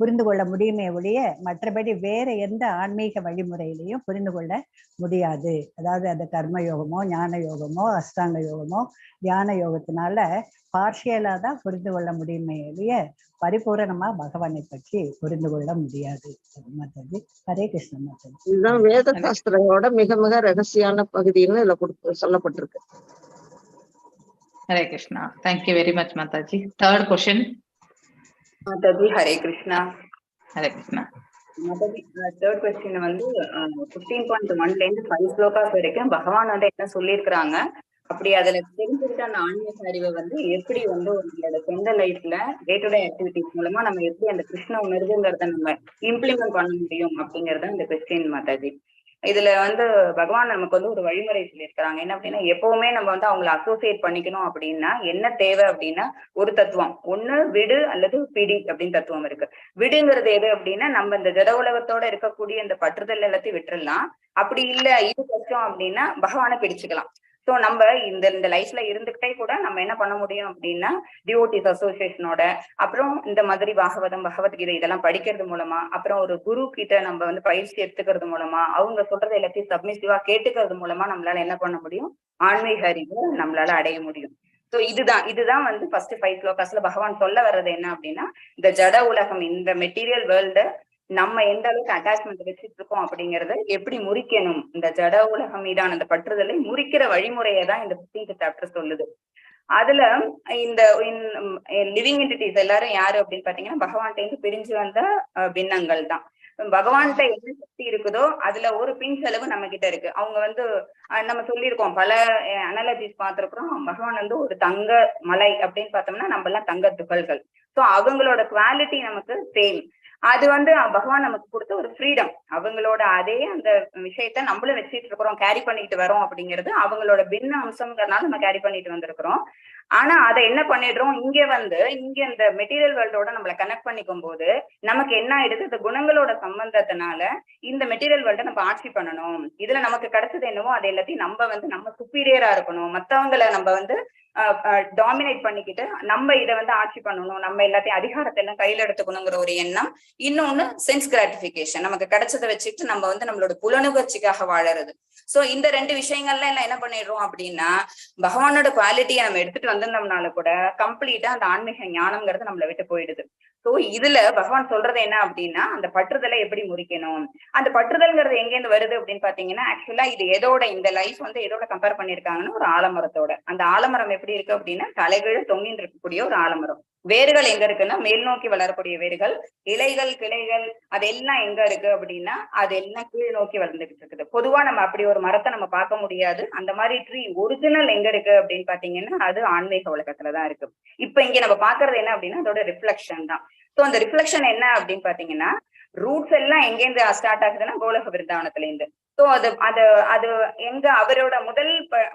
புரிந்து கொள்ள முடியுமே ஒழிய மற்றபடி வேற எந்த ஆன்மீக வழிமுறையிலையும் புரிந்து கொள்ள முடியாது. அதாவது அது கர்ம யோகமோ ஞான யோகமோ அஷ்டாங்க யோகமோ தியான யோகத்தினால பார்ஷியலா தான் புரிந்து கொள்ள முடியுமே ஒழிய பரிபூரணமா பகவானை பற்றி புரிந்து கொள்ள முடியாது. மாதாஜி ஹரே கிருஷ்ண மாதாஜி. இதுதான் வேத சாஸ்திரங்களோட மிக மிக ரகசியமான பகுதின்னு இதுல சொல்லப்பட்டிருக்கு. Hare Krishna. Thank you very much, Mataji. Third question. Mataji, Hare Krishna. Hare Krishna. Mataji, third question வந்து 15.1ல இருந்து 5 ஸ்லோகாஸ் வரைக்கும் பகவான் வந்து என்ன சொல்லியிருக்கிறாங்க, அப்படி அதுல தெரிஞ்சுக்கிட்ட அந்த ஆன்மீக அறிவை வந்து எப்படி வந்து உங்களோட சொந்த லைஃப்ல டே டு டே ஆக்டிவிட்டிஸ் மூலமா நம்ம எப்படி அந்த கிருஷ்ண உணர்வுங்கிறத நம்ம இம்ப்ளிமெண்ட் பண்ண முடியும் அப்படிங்கறத இந்த கொஸ்டின் மாதாஜி. இதுல வந்து பகவான் நமக்கு வந்து ஒரு வழிமுறை சொல்லியிருக்கிறாங்க. என்ன அப்படின்னா, எப்பவுமே நம்ம வந்து அவங்களை அசோசியேட் பண்ணிக்கணும் அப்படின்னா என்ன தேவை அப்படின்னா ஒரு தத்துவம், ஒண்ணு விடு அல்லது பிடி அப்படின்னு தத்துவம் இருக்கு. விடுங்கிறது எது அப்படின்னா, நம்ம இந்த ஜட உலகத்தோட இருக்கக்கூடிய இந்த பற்றுதல் எல்லாத்தையும் விட்டுறலாம். அப்படி இல்ல இது கஷ்டம் அப்படின்னா பகவானை பிடிச்சுக்கலாம். ஸோ நம்ம இந்த லைஃப்ல இருந்துகிட்டே கூட நம்ம என்ன பண்ண முடியும் அப்படின்னா, டிவோட்டிஸ் அசோசியேஷனோட, அப்புறம் இந்த மாதிரி பாகவதம் பகவத்கீதை இதெல்லாம் படிக்கிறது மூலமா, அப்புறம் ஒரு குரு கிட்ட நம்ம வந்து பயிற்சி எடுத்துக்கிறது மூலமா, அவங்க சொல்றது எல்லாத்தையும் சப்மிசிவா கேட்டுக்கிறது மூலமா நம்மளால என்ன பண்ண முடியும், ஆன்மீக அறிவை நம்மளால அடைய முடியும். ஸோ இதுதான் வந்து ஃபர்ஸ்ட் 5 ஸ்லோகாஸ்ல பகவான் சொல்ல வர்றது என்ன அப்படின்னா, இந்த ஜட உலகம், இந்த மெட்டீரியல் வேர்ல்டு நம்ம எந்த அளவுக்கு அட்டாச்மெண்ட் வச்சுட்டு இருக்கோம் அப்படிங்கறத எப்படி முறிக்கணும், இந்த ஜட உலகம் மீதான அந்த பற்றுதலை முறிக்கிற வழிமுறையை தான் இந்த 15th சாப்டர் சொல்லுது. அதுல இந்த லிவிங் என்டிட்டிஸ் எல்லாரும் யாரு அப்படின்னு பாத்தீங்கன்னா, பகவான்கிட்ட இருந்து பிரிஞ்சு வந்த பின்னங்கள் தான். பகவான்கிட்ட என்ன சக்தி இருக்குதோ அதுல ஒரு பின் செலவு நம்ம கிட்ட இருக்கு. அவங்க வந்து நம்ம சொல்லியிருக்கோம், பல அனாலஜிஸ் பார்த்திருக்கிறோம். பகவான் வந்து ஒரு தங்க மலை அப்படின்னு பார்த்தோம்னா நம்ம எல்லாம் தங்க துகள்கள். ஸோ அவங்களோட குவாலிட்டி நமக்கு சேம். அது வந்து பகவான் நமக்கு கொடுத்த ஒரு ஃப்ரீடம். அவங்களோட அதே அந்த விஷயத்த நம்மளும் வச்சுட்டு இருக்கிறோம், கேரி பண்ணிட்டு வரோம் அப்படிங்கிறது அவங்களோட பின்ன அம்சம்ங்கிறதுனால நம்ம கேரி பண்ணிட்டு வந்திருக்கிறோம். ஆனா அதை என்ன பண்ணிடுறோம், இங்க இந்த மெட்டீரியல் வேர்ல்டோட நம்மளை கனெக்ட் பண்ணிக்கும் போது நமக்கு என்ன ஆயிடுது, இந்த குணங்களோட சம்பந்தத்தினால இந்த மெட்டீரியல் வேர்ல்ட நம்ம ஆட்சி பண்ணணும். இதுல நமக்கு கிடைச்சது என்னவோ அது எல்லாத்தையும் நம்ம சுப்பீரியரா இருக்கணும், மத்தவங்களை நம்ம வந்து டாமினேட் பண்ணிக்கிட்டு நம்ம இதை வந்து ஆட்சி பண்ணணும், நம்ம எல்லாத்தையும் அதிகாரத்தை எல்லாம் கையில எடுத்துக்கணுங்கிற ஒரு எண்ணம். இன்னொன்னு சென்ஸ் கிராட்டிபிகேஷன், நமக்கு கிடைச்சதை வச்சுட்டு நம்ம வந்து நம்மளோட புலனுகர்ச்சிக்காக வாழறது. சோ இந்த 2 விஷயங்கள்ல எல்லாம் என்ன பண்ணிடுறோம் அப்படின்னா, பகவானோட குவாலிட்டியை நம்ம எடுத்துட்டு வந்திருந்தோம்னால கூட கம்ப்ளீட்டா அந்த ஆன்மீக ஞானம்ங்கிறது நம்மளை விட்டு போயிடுது. சோ இதுல பகவான் சொல்றது என்ன அப்படின்னா, அந்த பற்றுதலை எப்படி முறிக்கணும். அந்த பற்றுதல்ங்கிறது எங்கேருந்து வருது அப்படின்னு பாத்தீங்கன்னா, ஆக்சுவலா இது எதோட, இந்த லைஃப் வந்து எதோட கம்பேர் பண்ணிருக்காங்கன்னா ஒரு ஆலமரத்தோட. அந்த ஆலமரம் எப்படி இருக்கு அப்படின்னா, தலைகீழ் தொங்கின்னு இருக்கக்கூடிய ஒரு ஆலமரம். வேர்கள் எங்க இருக்குன்னா மேல் நோக்கி வளரக்கூடிய வேர்கள், இலைகள் கிளைகள் அதெல்லாம் எங்க இருக்கு அப்படின்னா அதெல்லாம் கீழ் நோக்கி வளர்ந்துகிட்டு இருக்குது. பொதுவா நம்ம அப்படி ஒரு மரத்தை நம்ம பார்க்க முடியாது. அந்த மாதிரி ட்ரீ ஒரிஜினல் எங்க இருக்கு அப்படின்னு பாத்தீங்கன்னா அது ஆன்மீக உலகத்துலதான் இருக்கு. இப்ப இங்க நம்ம பாக்குறது என்ன அப்படின்னா அதோட ரிஃப்ளெக்ஷன் தான். சோ அந்த ரிஃப்ளெக்ஷன் என்ன அப்படின்னு பாத்தீங்கன்னா, ரூட்ஸ் எல்லாம் எங்கேருந்து ஸ்டார்ட் ஆகுதுன்னா கோலோக விருந்தாவனத்துல இருந்து. சோ அது எங்க அவரோட முதல்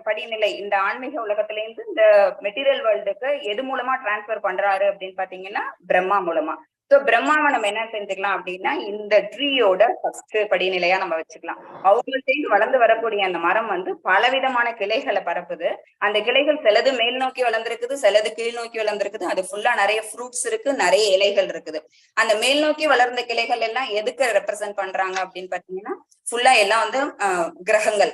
படிநிலை இந்த ஆன்மீக உலகத்துல இருந்து இந்த மெட்டீரியல் வேர்ல்டுக்கு எது மூலமா டிரான்ஸ்பர் பண்றாரு அப்படின்னு பாத்தீங்கன்னா பிரம்மா மூலமா. சோ பிரம்மாவை நம்ம என்ன செஞ்சுக்கலாம் அப்படின்னா இந்த ட்ரீயோட ஃபர்ஸ்ட் படிநிலையா நம்ம வச்சுக்கலாம். அவங்கள்ட்ட வளர்ந்து வரக்கூடிய அந்த மரம் வந்து பலவிதமான கிளைகளை பரப்புது. அந்த கிளைகள் சிலது மேல் நோக்கி வளர்ந்துருக்குது, சிலது கீழ் நோக்கி வளர்ந்துருக்குது. அது ஃபுல்லா நிறைய ஃப்ரூட்ஸ் இருக்கு, நிறைய இலைகள் இருக்குது. அந்த மேல் நோக்கி வளர்ந்த கிளைகள் எல்லாம் எதுக்கு ரெப்ரசென்ட் பண்றாங்க அப்படின்னு பாத்தீங்கன்னா, ஃபுல்லா எல்லாம் வந்து கிரகங்கள்,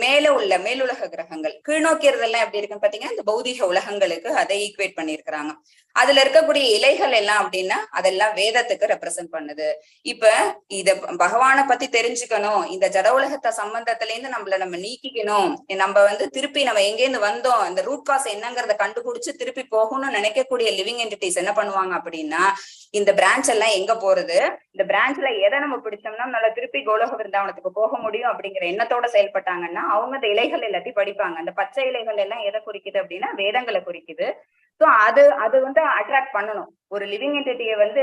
மேலுலக கிரகங்கள். கீழ்நோக்கிறதெல்லாம் எப்படி இருக்குன்னு பாத்தீங்கன்னா இந்த பௌதிக உலகங்களுக்கு அதை ஈக்குவேட் பண்ணிருக்கிறாங்க. அதுல இருக்கக்கூடிய இலைகள் எல்லாம் அப்படின்னா அதெல்லாம் வேதத்துக்கு ரெப்ரசென்ட் பண்ணுது. இப்ப இத பகவானை பத்தி தெரிஞ்சுக்கணும், இந்த ஜட உலகத்தை சம்பந்தத்துல இருந்து நம்ம நீக்கிக்கணும், நம்ம வந்து திருப்பி நம்ம எங்கேருந்து வந்தோம், இந்த ரூட் காஸ் என்னங்கிறத கண்டுபிடிச்சு திருப்பி போகணும்னு நினைக்கக்கூடிய லிவிங் என்டிட்டிஸ் என்ன பண்ணுவாங்க அப்படின்னா, இந்த பிரான்ச் எல்லாம் எங்க போறது, இந்த பிரான்ச்ல எதை நம்ம பிடிச்சோம்னா நல்லா திருப்பி கோலோக விருந்தாவனத்துக்கு போக முடியும் அப்படிங்கிற எண்ணத்தோட செயல்பட்டாங்கன்னா அவங்க அந்த இலைகள் எல்லாத்தையும் படிப்பாங்க. அந்த பச்சை இலைகள் எல்லாம் எதை குறிக்குது அப்படின்னா வேதங்களை குறிக்குது. சோ அது வந்து அட்ராக்ட் பண்ணணும். ஒரு லிவிங் என்டிட்டியை வந்து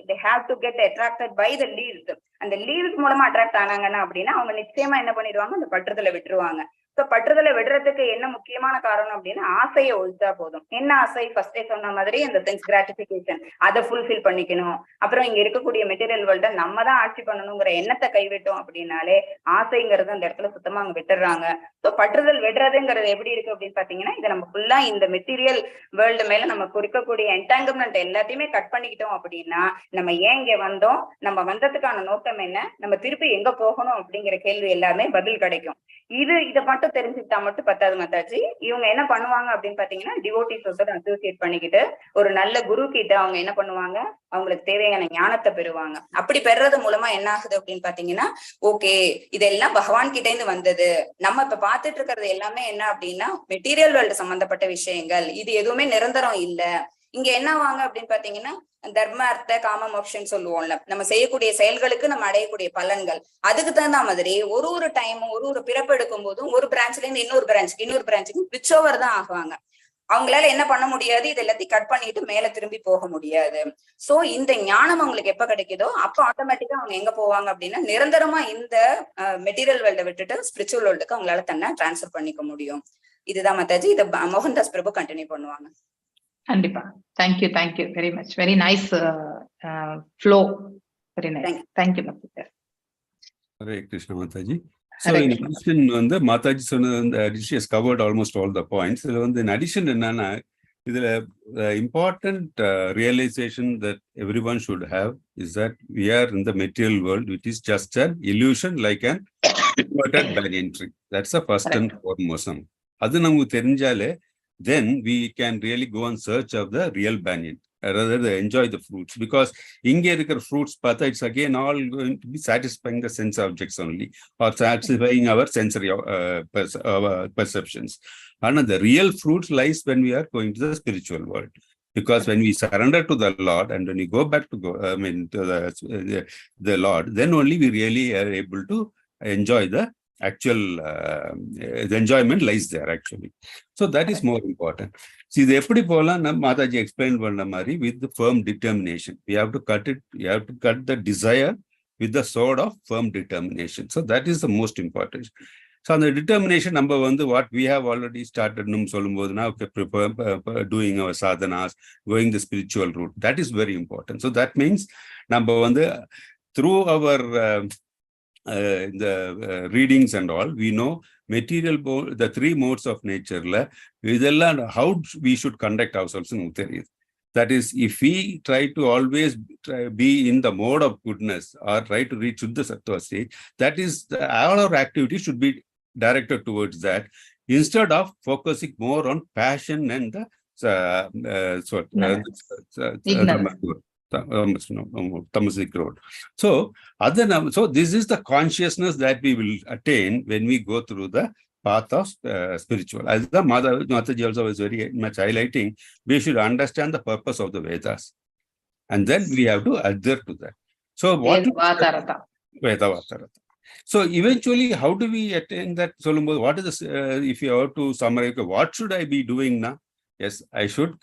they have to get attracted by the leaves. அந்த லீவ்ஸ் மூலமா அட்ராக்ட் ஆனாங்கன்னா அப்படின்னா அவங்க நிச்சயமா என்ன பண்ணிடுவாங்க, அந்த பற்றுதலை விட்டுருவாங்க. சோ பற்றுதலை விடுறதுக்கு என்ன முக்கியமான காரணம் அப்படின்னா ஆசையை ஒழிச்சா போதும். என்ன ஆசை, ஃபர்ஸ்டே சொன்ன மாதிரி அந்த சென்ஸ் கிராட்டிபிகேஷன், அதை ஃபுல்ஃபில் பண்ணிக்கணும். அப்புறம் இங்க இருக்கக்கூடிய மெட்டீரியல் வேர்ல்ட நம்ம தான் ஆட்சி பண்ணணுங்கிற எண்ணத்தை கைவிட்டோம் அப்படின்னாலே ஆசைங்கிறது அந்த இடத்துல சுத்தமா அவங்க விட்டுறாங்க. சோ பற்றுதல் விடுறதுங்கிறது எப்படி இருக்கு அப்படின்னு பாத்தீங்கன்னா, இதை நம்ம ஃபுல்லா இந்த மெட்டீரியல் வேர்ல்டு மேல நம்ம குறிக்கக்கூடிய என்டாங்கிள்மெண்ட் எல்லாத்தையுமே கட் பண்ணிக்கிட்டோம் அப்படின்னா நம்ம ஏன் இங்க வந்தோம், நம்ம வந்ததுக்கான நோக்கம் என்ன, நம்ம திருப்பி எங்க போகணும் அப்படிங்கிற கேள்வி எல்லாமே பதில் கிடைக்கும். இதை மட்டும் மட்டும் தெரிஞ்சுக்கிட்டா மட்டும் பத்தாது மாதாஜி. இவங்க என்ன பண்ணுவாங்க அப்படின்னு பாத்தீங்கன்னா, டிவோட்டிஸோட அசோசியேட் பண்ணிக்கிட்டு ஒரு நல்ல குரு கிட்ட அவங்க என்ன பண்ணுவாங்க, அவங்களுக்கு தேவையான ஞானத்தை பெறுவாங்க. அப்படி பெறது மூலமா என்ன ஆகுது அப்படின்னு பாத்தீங்கன்னா, ஓகே இதெல்லாம் பகவான் கிட்ட இருந்து வந்தது. நம்ம இப்ப பாத்துட்டு இருக்கிறது எல்லாமே என்ன அப்படின்னா மெட்டீரியல் வேர்ல்டு சம்பந்தப்பட்ட விஷயங்கள். இது எதுவுமே நிரந்தரம் இல்ல. இங்க என்ன வாங்க அப்படின்னு பாத்தீங்கன்னா, தர்ம அர்த்த காம மோட்சம் சொல்லுவோம்ல, நம்ம செய்யக்கூடிய செயல்களுக்கு நம்ம அடையக்கூடிய பலன்கள், அதுக்கு தகுந்த மாதிரி ஒரு டைமும் ஒரு பிறப்பு எடுக்கும் போதும் ஒரு பிரான்ச்ல இருந்து இன்னொரு பிரான்ச்சுக்கு ஸ்விட்ச் ஓவர் தான் ஆகுவாங்க. அவங்களால என்ன பண்ண முடியாது, இது எல்லாத்தையும் கட் பண்ணிட்டு மேல திரும்பி போக முடியாது. சோ இந்த ஞானம் அவங்களுக்கு எப்ப கிடைக்குதோ அப்ப ஆட்டோமேட்டிக்கா அவங்க எங்க போவாங்க அப்படின்னா, நிரந்தரமா இந்த மெட்டீரியல் வேர்ல்ட விட்டுட்டு ஸ்பிரிச்சுவல் வேர்ல்டுக்கு அவங்களால தன்னை டிரான்ஸ்ஃபர் பண்ணிக்க முடியும். இதுதான் மாதாஜி. இதை மோகன்தாஸ் பிரபு கண்டினியூ பண்ணுவாங்க. கண்டிப்பா. Thank you very much. Very nice flow. Very nice. Thank you Mataji. Hare Krishna Mataji. So in addition வந்து மாதாஜி சொன்ன she has covered almost all the points. இதுல வந்து in addition என்னன்னா, இதுல important realization that everyone should have is that we are in the material world, which is just an illusion like an inverted banyan tree. That's the first and foremost. அது நமக்கு தெரிஞ்சாலே then we can really go on search of the real banyan, rather than enjoy the fruits, because inge irukra fruits patha it's again all going to be satisfying the sense objects only, or satisfying our sensory perceptions. And the real fruits lies when we are going to the spiritual world, because when we surrender to the Lord and when we go back to the Lord, then only we really are able to enjoy the actual the enjoyment lies there actually. So that is more important. See, the eppadi pola nam Mataji explained panna mari with the firm determination. We have to cut it, you have to cut the desire with the sword of firm determination. So that is the most important. So on the determination number one, what we have already started now doing our sadhanas, going the spiritual route, that is very important. So that means number one, through our the readings and all, we know material, the three modes of nature, how we should conduct ourselves in Uttariya. That is, if we try to always be in the mode of goodness or try to reach Shuddha Sattva stage, that is, all our activities should be directed towards that, instead of focusing more on passion and the tamasic road. So this is the consciousness that we will attain when we go through the path of spiritual. As the Mataji also was very much highlighting, we should understand the purpose of the Vedas, and then we have to adhere to that. So what Veda. So eventually, how do we attain that? What is this? If you have to summarize, what should I be doing now? Yes, I should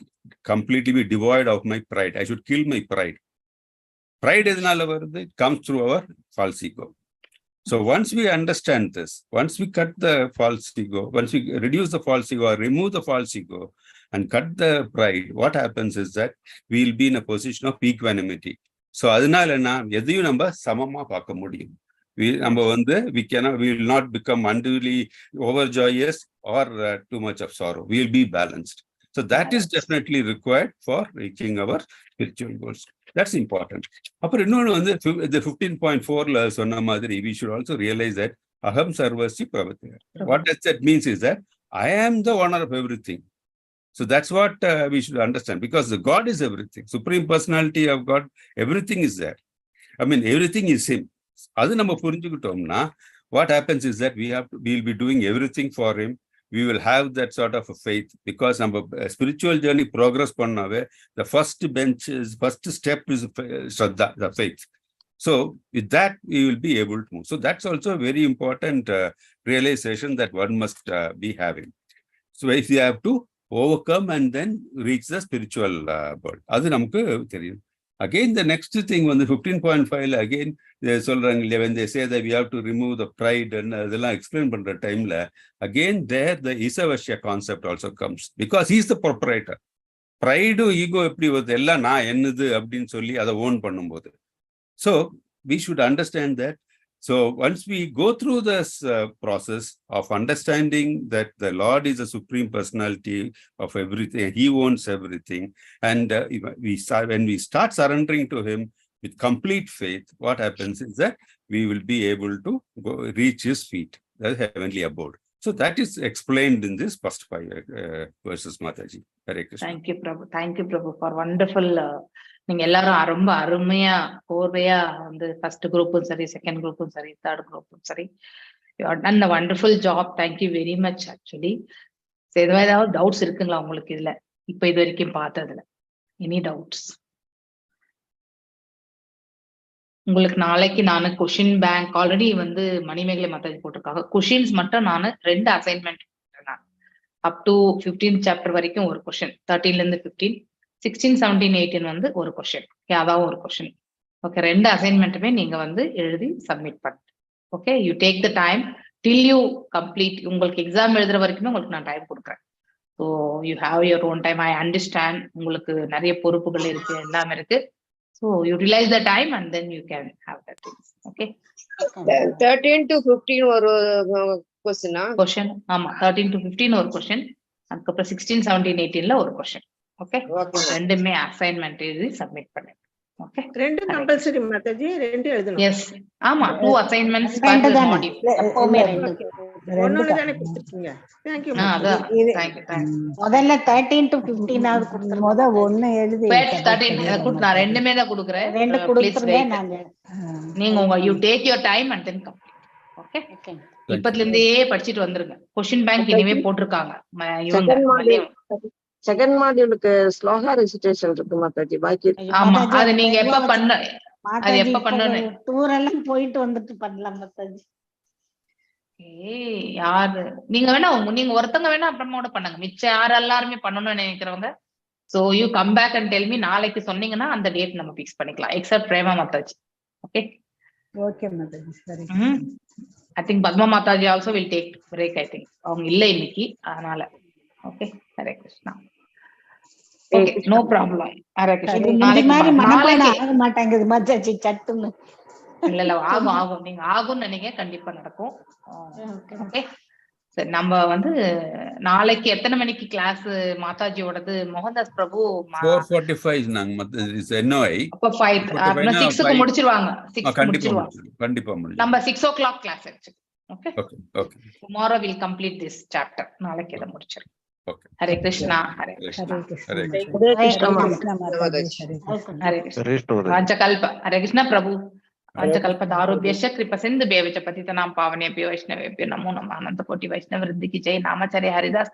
completely be devoid of my pride. I should kill my pride. Pride is it comes through our false ego. So once we understand this, once we cut the false ego, once we reduce the false ego or remove the false ego and cut the pride, what happens is that we will be in a position of equanimity. So adinala na edhiyum namba samama paaka mudiyum. We will not become unduly overjoyous or too much of sorrow. We will be balanced. So that is definitely required for reaching our spiritual goals. That's important. The 15.4 we should also realize that aham sarvasya pravatya. What does that means is that I am the owner of everything. So that's what we should understand, because the God is everything. Supreme Personality of God, everything is there. I mean, everything is Him. What happens is that we'll be doing everything for Him. We will have that sort of a faith, because our spiritual journey progress pannave, the first step is Shraddha, the faith. So with that, we will be able to move. So that's also a very important realization that one must be having. So if you have to overcome and then reach the spiritual world. Adu namukku theriyum. Again, the next thing on the 15.5, again, when they say that we have to remove the pride and explain the time, again, there the Isavashya concept also comes, because he's the proprietor. Pride, ego, so we should understand that. So once we go through this process of understanding that the Lord is a supreme personality of everything, He owns everything, and when we start surrendering to Him with complete faith, what happens is that we will be able to reach His feet, the heavenly abode. So that is explained in this first 5 verses, Mataji. Hare Krishna. Thank you, Prabhu. Thank you, Prabhu, for wonderful. நீங்க எல்லாரும் ரொம்ப அருமையா கோர்வையா வந்து first குரூப்பும் சரி, second குரூப்பும் சரி, third குரூப்பும் சரி, you have done a wonderful job. Thank you very much actually. ஏதாவது டவுட்ஸ் இருக்குங்களா உங்களுக்கு இதுல இப்ப இது வரைக்கும் பார்த்ததுல? Any doubts? உங்களுக்கு நாளைக்கு நான் கொஷின் பேங்க் ஆல்ரெடி வந்து மணிமேகலை மாதாஜி போட்டிருக்காங்க. கொஷின்ஸ் மட்டும் நான் 2 assignment up to 15th chapter வரைக்கும் ஒரு கொஷின், 13ல இருந்து 15, 16, 17, 18 வந்து ஒரு கொஷின், அதாவது ஒரு கொஷின். ஓகே, 2 அசைன்மெண்ட்டுமே நீங்க வந்து எழுதி சப்மிட் பண்ணு. Okay, you take the time till you complete. உங்களுக்கு எக்ஸாம் எழுதுற வரைக்குமே உங்களுக்கு நான் டைம் கொடுக்குறேன். So you have your own time. I understand, உங்களுக்கு நிறைய பொறுப்புகள் இருக்கு, எல்லாமே இருக்கு. So utilize the time and then you can have that things. Okay. 13 to 15 ஒரு question. ஆமா, 13 to 15 ஒரு question. அதுக்கப்புறம் 16, 17, 18ல ஒரு question. Okay. ரெண்டுமே அசைன்மெண்ட் எழுதி சப்மிட் பண்ணு. ஓகே, 2 கம்பல்சரி மாதாஜி, 2 எழுதணும். எஸ், ஆமா, 2 அசைன்மெண்ட்ஸ் per module. எப்பவுமே 2. ஒண்ணு தானே கொடுத்திருக்கீங்க. Thank you. அதான், thank you. முதல்ல 13 to 15 ஆவது கொடுத்துருங்க. முத ஒண்ணு எழுதி 13 நான் ரெண்டுமே தான் கொடுக்குறேன். 2 கொடுத்துருங்க. நாங்க நீங்க உங்க you take your time and then complete. Okay, இப்பத்துல இருந்தே படிச்சிட்டு வந்துருங்க. கொஸ்டின் பேங்க் இனிமே போட்டிருக்காங்க இவங்க. செகண்ட் மாடியூலுக்கு ஸ்லோகா ரெசிடேஷன் இருக்கு மாதாஜி. பாக்கி ஆமா, அது நீங்க எப்ப பண்ண, அது எப்ப பண்ணணும்? டூர் எல்லாம் போயிட்டு வந்துட்டு பண்ணலாம் மாதாஜி. யாரு நீங்க வேணா நீங்க ஒருத்தங்க வேணா அப்புறமா பண்ணுங்க. மிச்சம் யார் எல்லாருமே பண்ணணும்னு நினைக்கிறவங்க, so you come back and tell me. நாளைக்கு சொன்னீங்கன்னா அந்த டேட் நம்ம பிக்ஸ் பண்ணிக்கலாம், except Prema Mataji. Okay, okay Mataji. சரி. I think Padma Mataji also will take break. I think அவங்க இல்ல இன்னைக்கு, அதனால. Okay, Hare Krishna. Okay, no problem. Hare Krishna. நாளைக்கு மனப்பாடம் ஆக மாட்டாங்குது மாதாஜி சட்டுன்னு. இல்ல ஆகும் நீங்க ஆகும்னு நினைக்க, கண்டிப்பா நடக்கும். ஓகே, சரி. நம்ம வந்து நாளைக்கு எத்தனை மணிக்கு கிளாஸ் மாதாஜியோடது? மோகன்தாஸ் பிரபு 4:45 நாங்க NOI. அப்ப 5 6க்கு முடிச்சிருவாங்க. 6 முடிச்சிருவாங்க. கண்டிப்பா முடியும். நம்ம 6 o'clock கிளாஸ் ஆச்சு. Okay, okay. tomorrow we'll complete this chapter. நாளைக்கு இத முடிச்சிரும். ஓகே, ஹரே கிருஷ்ணா. ஹரே கிருஷ்ணா. ஹரே கிருஷ்ணா மாதாஜி. ஹரே கிருஷ்ணா. வாஞ்சகல்ப ஹரே கிருஷ்ணா பிரபு. वाञ्छकल्पतरुभ्यश्च कृपसिन्धुभ्यश्च पतितनां पावनेभ्यो वैष्णवेभ्यो नमो नमः। अनंत कोटि वैष्णव वृद्धि की जय। नामाचार्य हरिदास